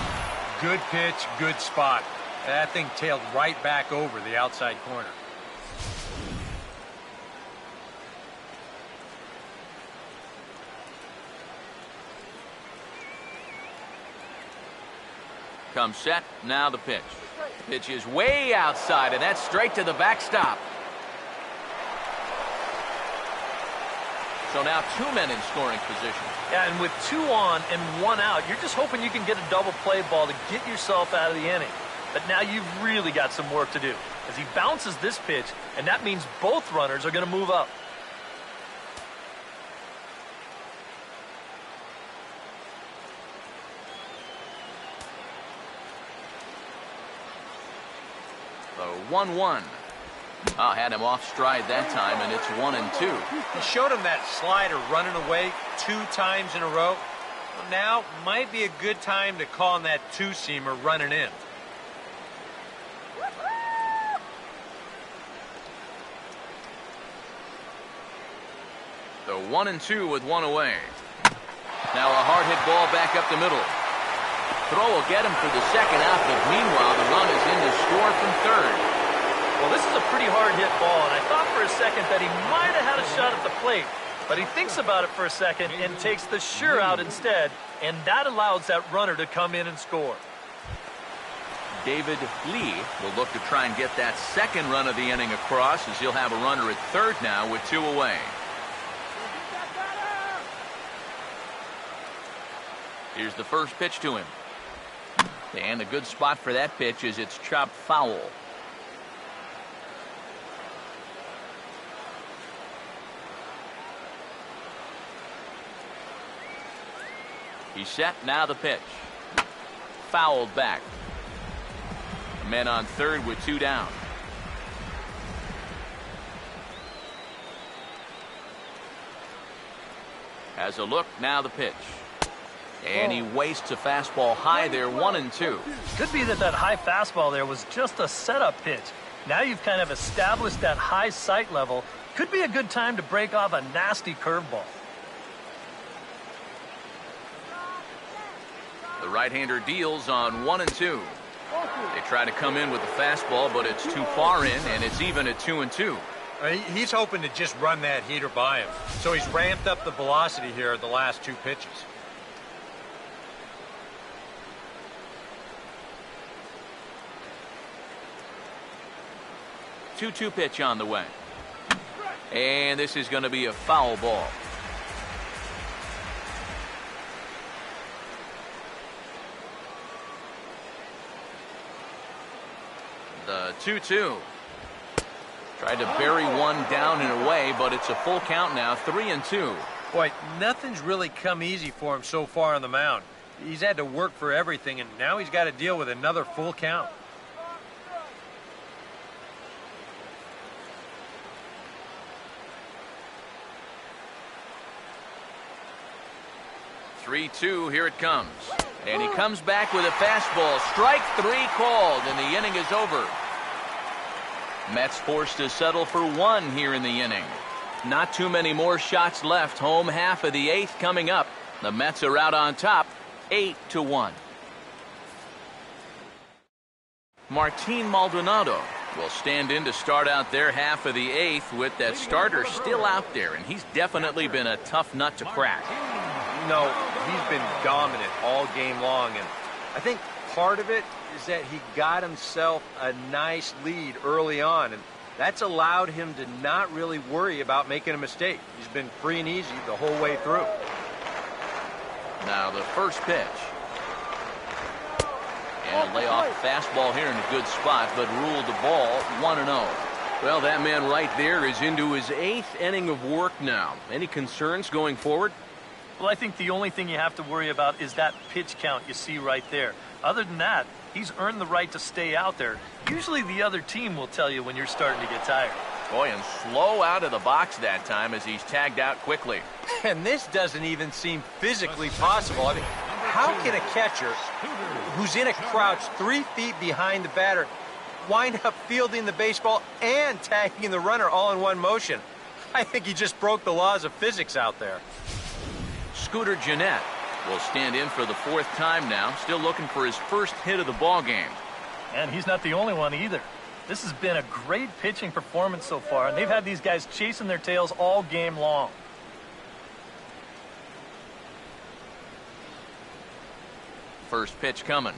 good pitch, good spot. That thing tailed right back over the outside corner. Comes set. Now the pitch. Pitch is way outside, and that's straight to the backstop. So now 2 men in scoring position. Yeah, and with 2 on and 1 out, you're just hoping you can get a double play ball to get yourself out of the inning. But now you've really got some work to do as he bounces this pitch, and that means both runners are going to move up. The 1-1. Oh, had him off stride that time, and it's 1-2. He showed him that slider running away 2 times in a row. Well, now might be a good time to call on that 2-seamer running in. The 1-2 with 1 away. Now a hard hit ball back up the middle. Throw will get him for the second out, but meanwhile the run is in to score from third. Well, this is a pretty hard hit ball, and I thought for a second that he might have had a shot at the plate. But he thinks about it for a second and takes the sure out instead, and that allows that runner to come in and score. David Lee will look to try and get that second run of the inning across, as he'll have a runner at third now with 2 away. Here's the first pitch to him. And a good spot for that pitch is it's chopped foul. He's set. Now the pitch. Fouled back. Men on third with 2 down. Has a look. Now the pitch. And he wastes a fastball high there, 1-2. Could be that high fastball there was just a setup pitch. Now you've kind of established that high sight level. Could be a good time to break off a nasty curveball. The right-hander deals on 1-2. They try to come in with the fastball, but it's too far in, and it's even at 2-2. He's hoping to just run that heater by him. So he's ramped up the velocity here at the last 2 pitches. 2-2 pitch on the way. And this is going to be a foul ball. The 2-2. Tried to bury one down and away, but it's a full count now, 3-2. Boy, nothing's really come easy for him so far on the mound. He's had to work for everything, and now he's got to deal with another full count. Three-two, here it comes. And he comes back with a fastball. Strike three called, and the inning is over. Mets forced to settle for one here in the inning. Not too many more shots left. Home half of the eighth coming up. The Mets are out on top, 8-1. Martin Maldonado will stand in to start out their half of the eighth with that starter still out there, and he's definitely been a tough nut to crack. No, he's been dominant all game long, and I think part of it is that he got himself a nice lead early on, and that's allowed him to not really worry about making a mistake. He's been free and easy the whole way through. Now the first pitch. And a layoff fastball here in a good spot, but ruled the ball 1-0. Well, that man right there is into his eighth inning of work now. Any concerns going forward? Well, I think the only thing you have to worry about is that pitch count you see right there. Other than that, he's earned the right to stay out there. Usually the other team will tell you when you're starting to get tired. Boy, and slow out of the box that time as he's tagged out quickly. And this doesn't even seem physically possible. I mean, how can a catcher who's in a crouch 3 feet behind the batter wind up fielding the baseball and tagging the runner all in one motion? I think he just broke the laws of physics out there. Scooter Gennett will stand in for the fourth time now, still looking for his first hit of the ball game. And he's not the only one either. This has been a great pitching performance so far, and they've had these guys chasing their tails all game long. First pitch coming.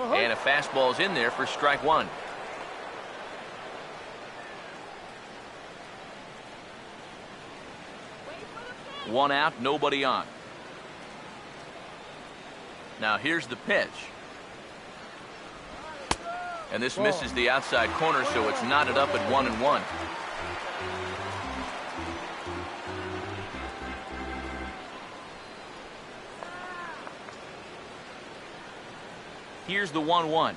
And a fastball's in there for strike one. One out, nobody on. Now here's the pitch. And this misses the outside corner, so it's knotted up at 1-1. Here's the 1-1.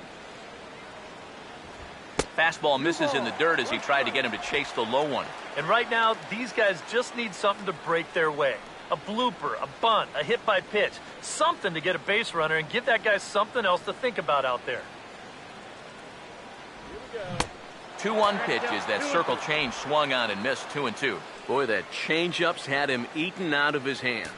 Fastball misses in the dirt as he tried to get him to chase the low one. And right now, these guys just need something to break their way. A blooper, a bunt, a hit by pitch. Something to get a base runner and give that guy something else to think about out there. 2-1 pitch as that circle change swung on and missed 2-2. Boy, that changeup's had him eaten out of his hand.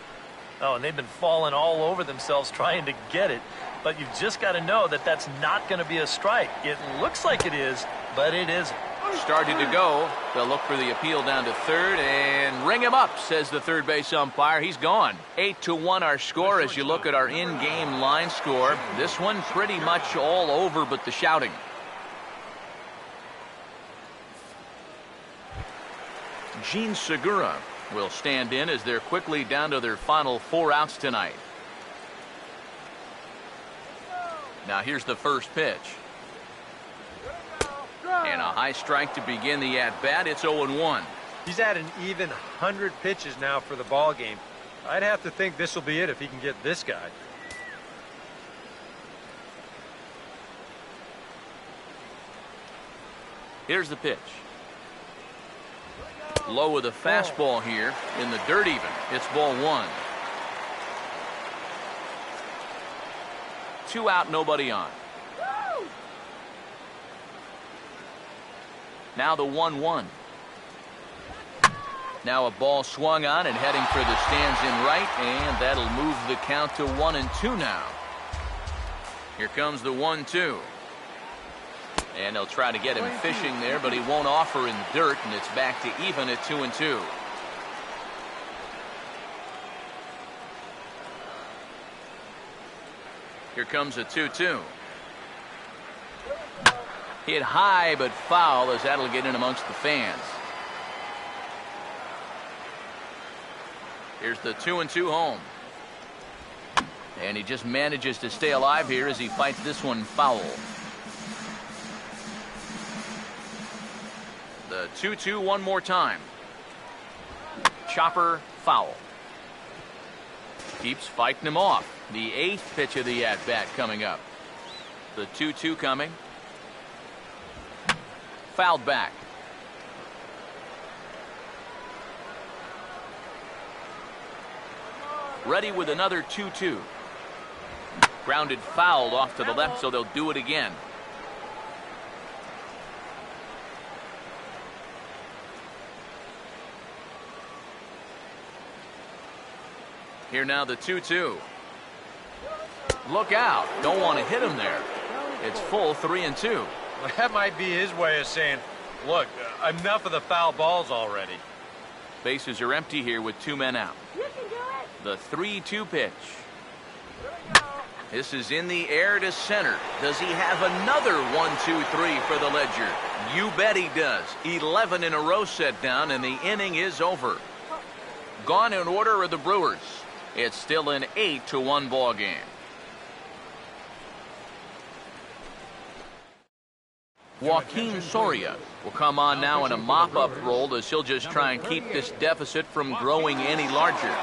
Oh, and they've been falling all over themselves trying to get it. But you've just got to know that that's not going to be a strike. It looks like it is, but it isn't. Started to go. They'll look for the appeal down to third and ring him up, says the third base umpire. He's gone. 8-1 our score as you look at our in-game line score. This one pretty much all over but the shouting. Gene Segura will stand in as they're quickly down to their final 4 outs tonight. Now here's the first pitch. And a high strike to begin the at-bat. It's 0-1. He's at an even 100 pitches now for the ball game. I'd have to think this will be it if he can get this guy. Here's the pitch. Low with a fastball here in the dirt even. It's ball one. 2 out, nobody on. Now the 1-1. Now a ball swung on and heading for the stands in right, and that'll move the count to 1-2 now. Here comes the 1-2. And they'll try to get him fishing there, but he won't offer in the dirt, and it's back to even at 2-2. Here comes a 2-2. Hit high but foul, as that'll get in amongst the fans. Here's the 2-2 home. And he just manages to stay alive here as he fights this one foul. The 2-2 one more time. Chopper foul. Keeps fighting him off. The 8th pitch of the at-bat coming up. The 2-2 coming. Fouled back. Ready with another 2-2. Grounded fouled off to the left, so they'll do it again. Here now the 2-2. Look out. Don't want to hit him there. It's full 3-2. Well, that might be his way of saying, look, enough of the foul balls already. Bases are empty here with 2 men out. You can do it. The 3-2 pitch. This is in the air to center. Does he have another 1-2-3 for the Ledger? You bet he does. 11 in a row set down, and the inning is over. Gone in order are the Brewers. It's still an 8-1 ball game. Joaquin Soria will come on now in a mop-up role as he'll just try and keep this deficit from growing any larger.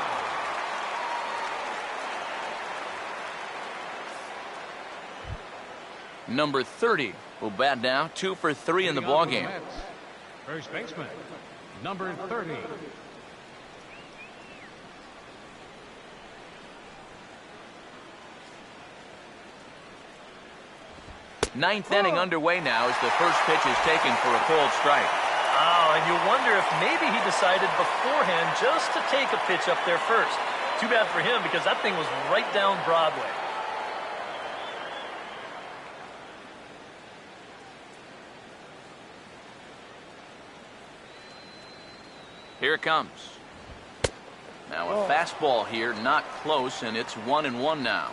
Number 30 will bat now, 2 for 3 in the ball game. First baseman, number 30. Ninth inning underway now as the first pitch is taken for a cold strike. Oh, and you wonder if maybe he decided beforehand just to take a pitch up there first. Too bad for him because that thing was right down Broadway. Here it comes. Now a fastball here, not close, and it's 1-1 now.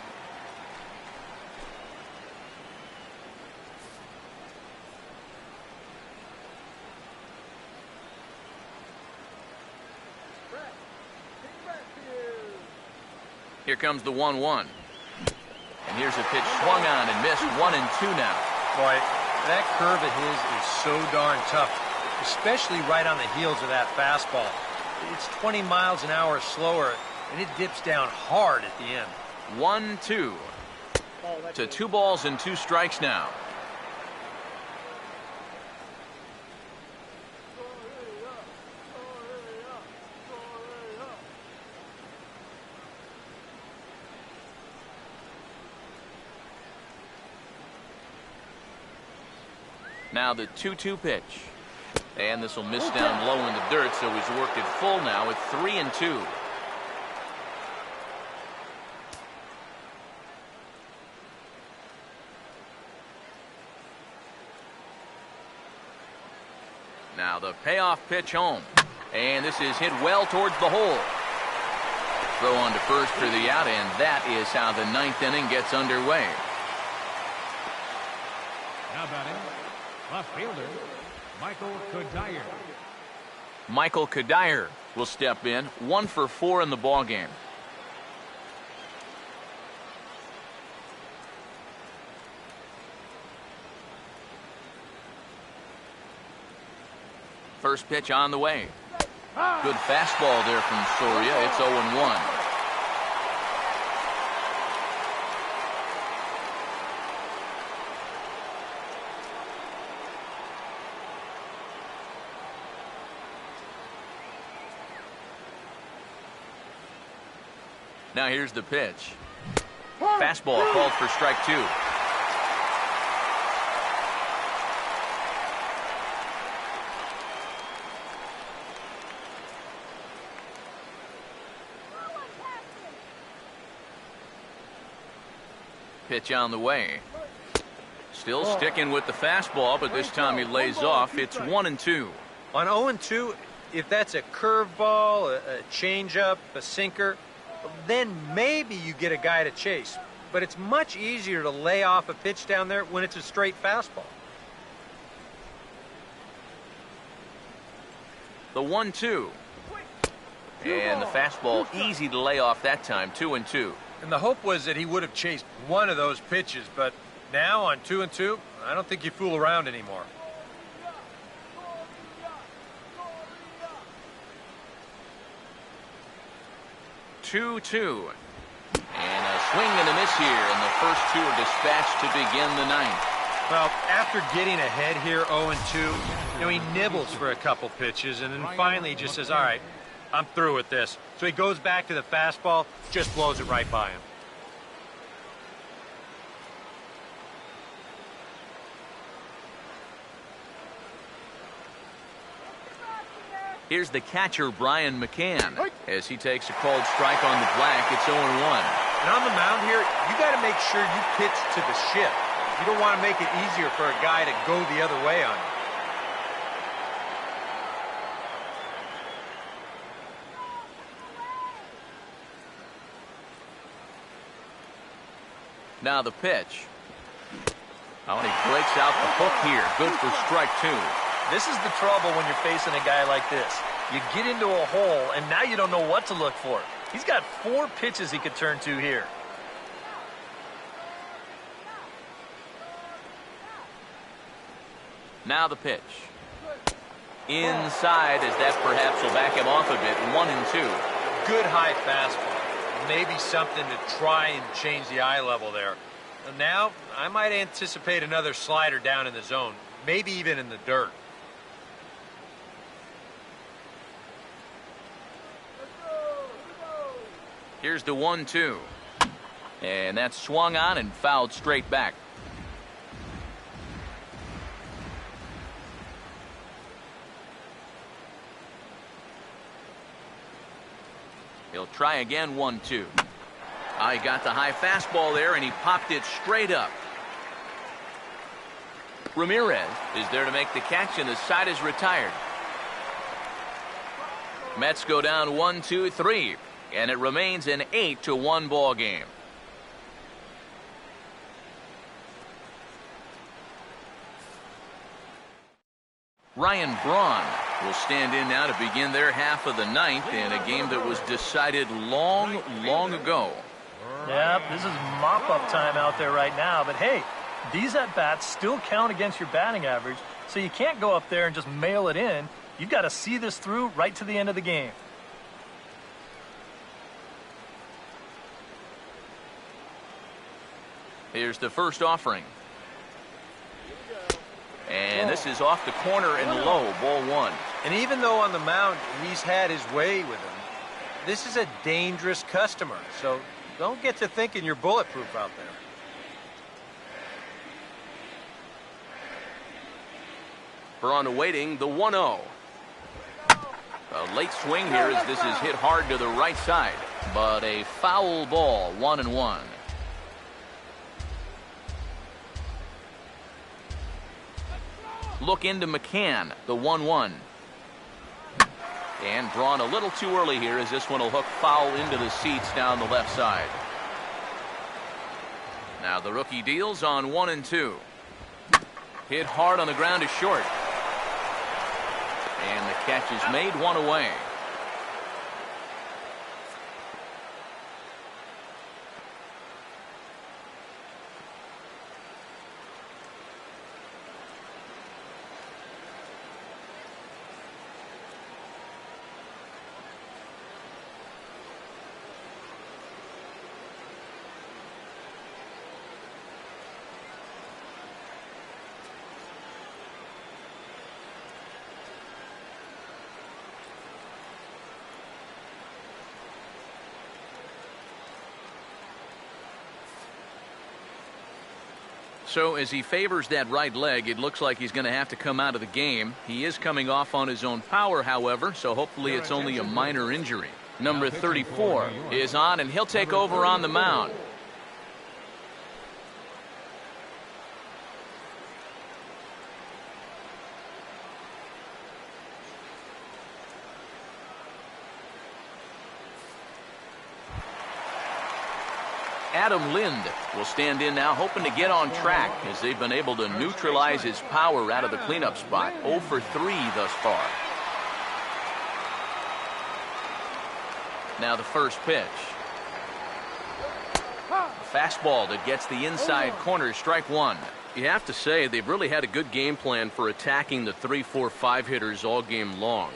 Here comes the 1-1. And here's a pitch swung on and missed. 1-2 now. Boy, that curve of his is so darn tough, especially right on the heels of that fastball. It's 20 miles an hour slower, and it dips down hard at the end. 1-2. To 2 balls and 2 strikes now. Now the 2-2 pitch. And this will miss down low in the dirt, so he's worked it full now at 3-2. Now the payoff pitch home. And this is hit well towards the hole. Throw on to first for the out, and that is how the 9th inning gets underway. Now batting, left fielder, Michael Cuddyer. Michael Cuddyer will step in, 1 for 4 in the ball game. First pitch on the way. Good fastball there from Soria. It's 0-1. Now here's the pitch. Fastball called for strike 2. Pitch on the way. Still sticking with the fastball, but this time he lays off. It's 1-2. On 0-2, if that's a curveball, a changeup, a sinker, then maybe you get a guy to chase. But it's much easier to lay off a pitch down there when it's a straight fastball. The 1-2. And the fastball easy to lay off that time, 2-2. And the hope was that he would have chased one of those pitches, but now on 2-2, I don't think you fool around anymore. 2-2. And a swing and a miss here, and the first two are dispatched to begin the ninth. Well, after getting ahead here 0-2, he nibbles for a couple pitches, and then finally he just says, all right, I'm through with this. So he goes back to the fastball, just blows it right by him. Here's the catcher, Brian McCann, as he takes a called strike on the black. It's 0-1. And on the mound here, you got to make sure you pitch to the shift. You don't want to make it easier for a guy to go the other way on you. Now the pitch. Oh, and he breaks out the hook here. Good for strike two. This is the trouble when you're facing a guy like this. You get into a hole, and now you don't know what to look for. He's got 4 pitches he could turn to here. Now the pitch. Inside, as that perhaps will back him off a bit. 1-2. Good high fastball. Maybe something to try and change the eye level there. And now, I might anticipate another slider down in the zone. Maybe even in the dirt. Here's the 1-2. And that's swung on and fouled straight back. He'll try again, 1-2. He got the high fastball there, and he popped it straight up. Ramirez is there to make the catch, and the side is retired. Mets go down 1-2-3, and it remains an 8-1 ball game. Ryan Braun will stand in now to begin their half of the ninth in a game that was decided long, long ago. Yeah, this is mop-up time out there right now. But, hey, these at-bats still count against your batting average, so you can't go up there and just mail it in. You've got to see this through right to the end of the game. Here's the first offering. And this is off the corner and low, ball 1. And even though on the mound he's had his way with him, this is a dangerous customer. So don't get to thinking you're bulletproof out there. Braun awaiting the 1-0. A late swing here as this is hit hard to the right side. But a foul ball, 1-1. Look into McCann, the 1-1. And Braun a little too early here as this one will hook foul into the seats down the left side. Now the rookie deals on 1-2. Hit hard on the ground is short. And the catch is made, 1 away. So as he favors that right leg, it looks like he's going to have to come out of the game. He is coming off on his own power, however, so hopefully it's only a minor injury. Number 34 is on, and he'll take over on the mound. Adam Lind will stand in now, hoping to get on track as they've been able to neutralize his power out of the cleanup spot. 0 for 3 thus far. Now the first pitch. A fastball that gets the inside corner, strike one. You have to say they've really had a good game plan for attacking the 3, 4, 5 hitters all game long.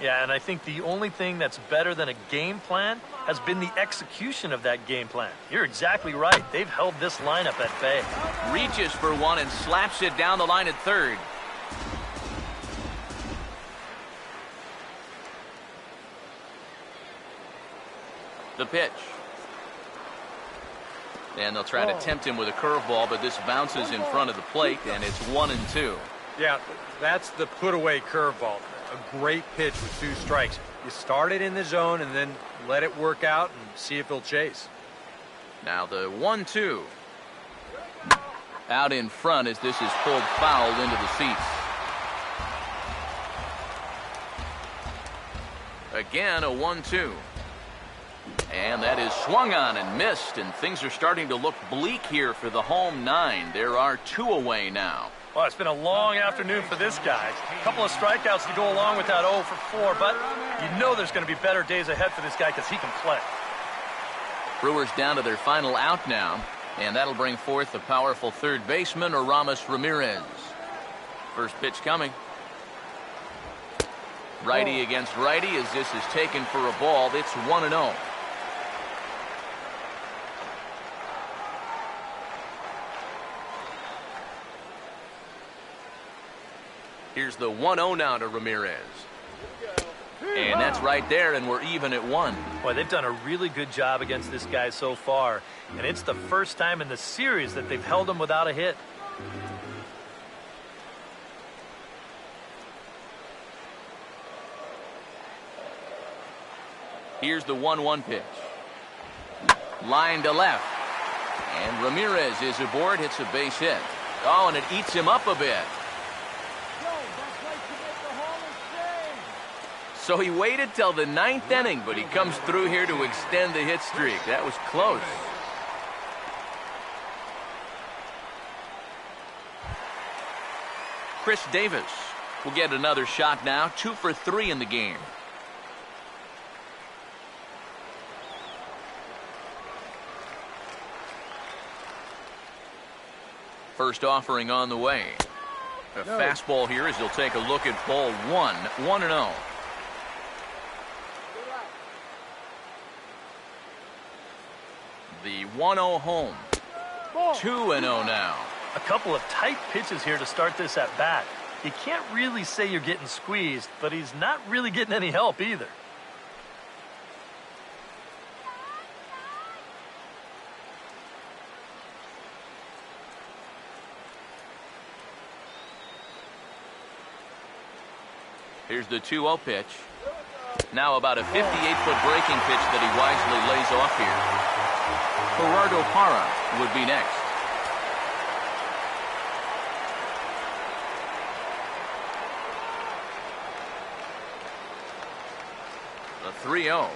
Yeah, and I think the only thing that's better than a game plan has been the execution of that game plan. You're exactly right. They've held this lineup at bay. Reaches for one and slaps it down the line at third. The pitch. And they'll try to tempt him with a curveball, but this bounces in front of the plate, and it's 1-2. Yeah, that's the put-away curveball. A great pitch with 2 strikes. You start it in the zone and then let it work out and see if he'll chase. Now the 1-2. Out in front as this is pulled foul into the seats. Again, a 1-2. And that is swung on and missed, and things are starting to look bleak here for the home 9. There are 2 away now. Well, it's been a long afternoon for this guy. A couple of strikeouts to go along with that 0 for 4, but you know there's going to be better days ahead for this guy because he can play. Brewers down to their final out now, and that'll bring forth the powerful third baseman, Aramis Ramirez. First pitch coming. Righty against righty as this is taken for a ball. It's 1-0. Here's the 1-0 now to Ramirez. And that's right there, and we're even at 1. Boy, they've done a really good job against this guy so far, and it's the first time in the series that they've held him without a hit. Here's the 1-1 pitch. Line to left. And Ramirez is aboard, hits a base hit. Oh, and it eats him up a bit. So he waited till the 9th inning, but he comes through here to extend the hit streak. That was close. Chris Davis will get another shot now. 2 for 3 in the game. First offering on the way. A fastball here as he'll take a look at ball 1. 1-0. The 1-0 home. 2-0 now. A couple of tight pitches here to start this at bat. You can't really say you're getting squeezed, but he's not really getting any help either. Here's the 2-0 pitch. Now about a 58-foot breaking pitch that he wisely lays off here. Gerardo Parra would be next. The 3-0.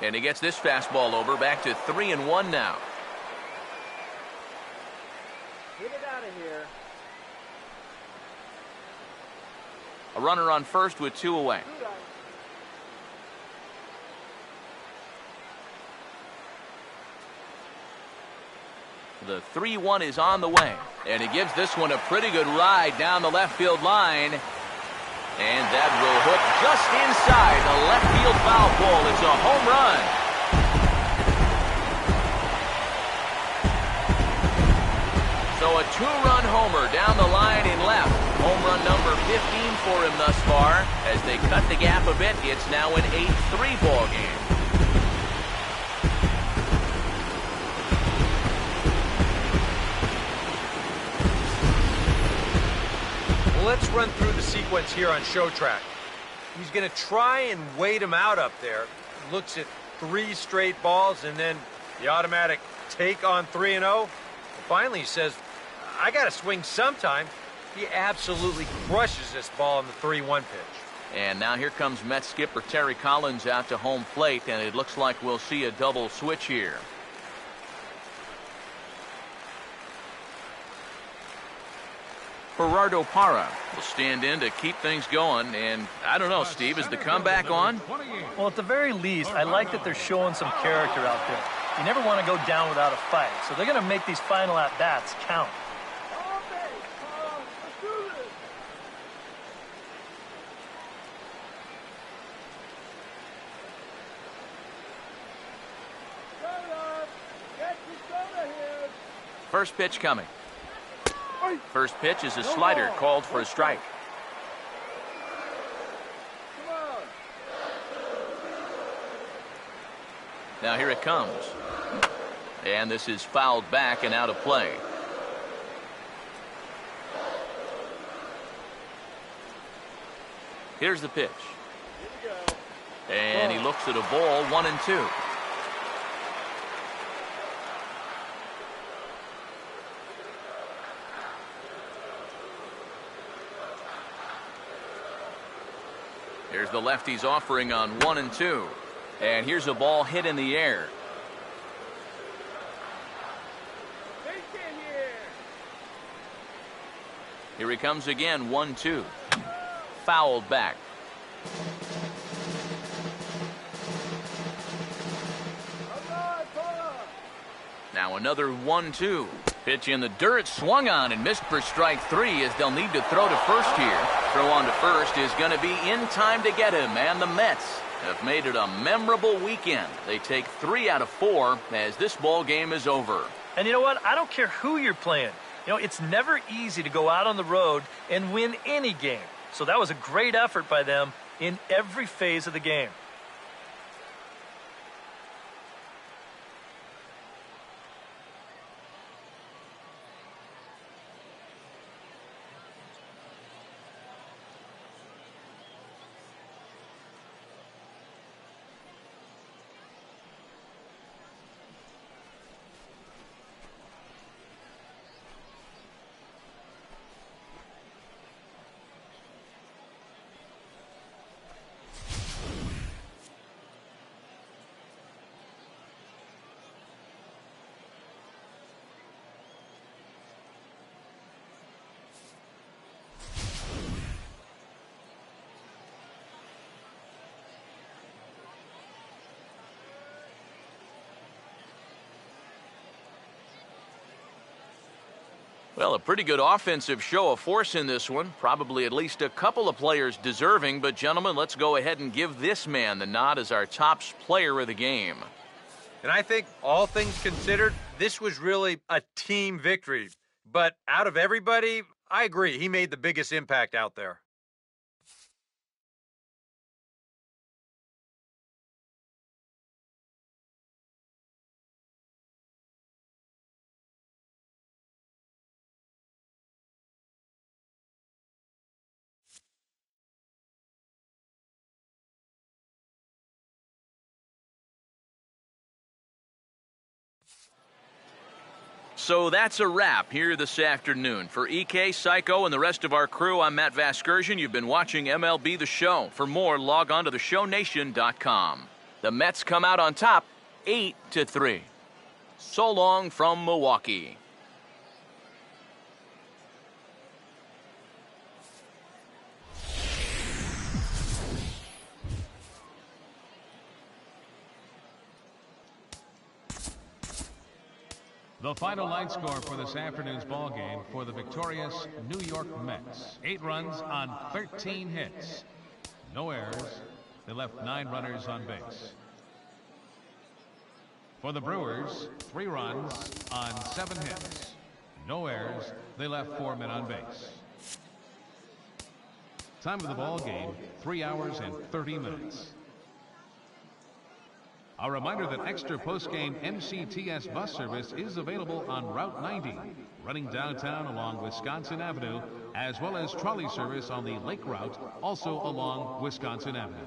And he gets this fastball over, back to 3-1 now. Get it out of here. A runner on first with 2 away. The 3-1 is on the way, and he gives this one a pretty good ride down the left field line. And that will hook just inside the left field foul pole. It's a home run. So a 2-run homer down the line in left. Home run number 15 for him thus far. As they cut the gap a bit, it's now an 8-3 ball game. Let's run through the sequence here on Show Track. He's going to try and wait him out up there. Looks at 3 straight balls and then the automatic take on 3-0. Finally he says, I got to swing sometime. He absolutely crushes this ball on the 3-1 pitch. And now here comes Mets skipper Terry Collins out to home plate, and it looks like we'll see a double switch here. Gerardo Parra will stand in to keep things going. And I don't know, Steve, is the comeback on? Well, at the very least, I like that they're showing some character out there. You never want to go down without a fight, so they're going to make these final at-bats count. First pitch coming. First pitch is a slider called for a strike. Now here it comes. And this is fouled back and out of play. Here's the pitch. And he looks at a ball, 1-2. Here's the lefty's offering on 1-2. And here's a ball hit in the air. Here he comes again, 1-2. Fouled back. Now another 1-2. Pitch in the dirt, swung on and missed for strike 3 as they'll need to throw to first here. Throw on to first is going to be in time to get him, and the Mets have made it a memorable weekend. They take 3 out of 4 as this ball game is over. And you know what? I don't care who you're playing. You know, it's never easy to go out on the road and win any game. So that was a great effort by them in every phase of the game. Well, a pretty good offensive show of force in this one. Probably at least a couple of players deserving. But, gentlemen, let's go ahead and give this man the nod as our top player of the game. And I think, all things considered, this was really a team victory. But out of everybody, I agree. He made the biggest impact out there. So that's a wrap here this afternoon. For EK, Psycho, and the rest of our crew, I'm Matt Vasgersian. You've been watching MLB The Show. For more, log on to theshownation.com. The Mets come out on top, 8-3. So long from Milwaukee. The final line score for this afternoon's ball game for the victorious New York Mets. 8 runs on 13 hits. No errors. They left 9 runners on base. For the Brewers, 3 runs on 7 hits. No errors. They left 4 men on base. Time of the ball game, 3 hours and 30 minutes. A reminder that extra post-game MCTS bus service is available on Route 90, running downtown along Wisconsin Avenue, as well as trolley service on the Lake Route, also along Wisconsin Avenue.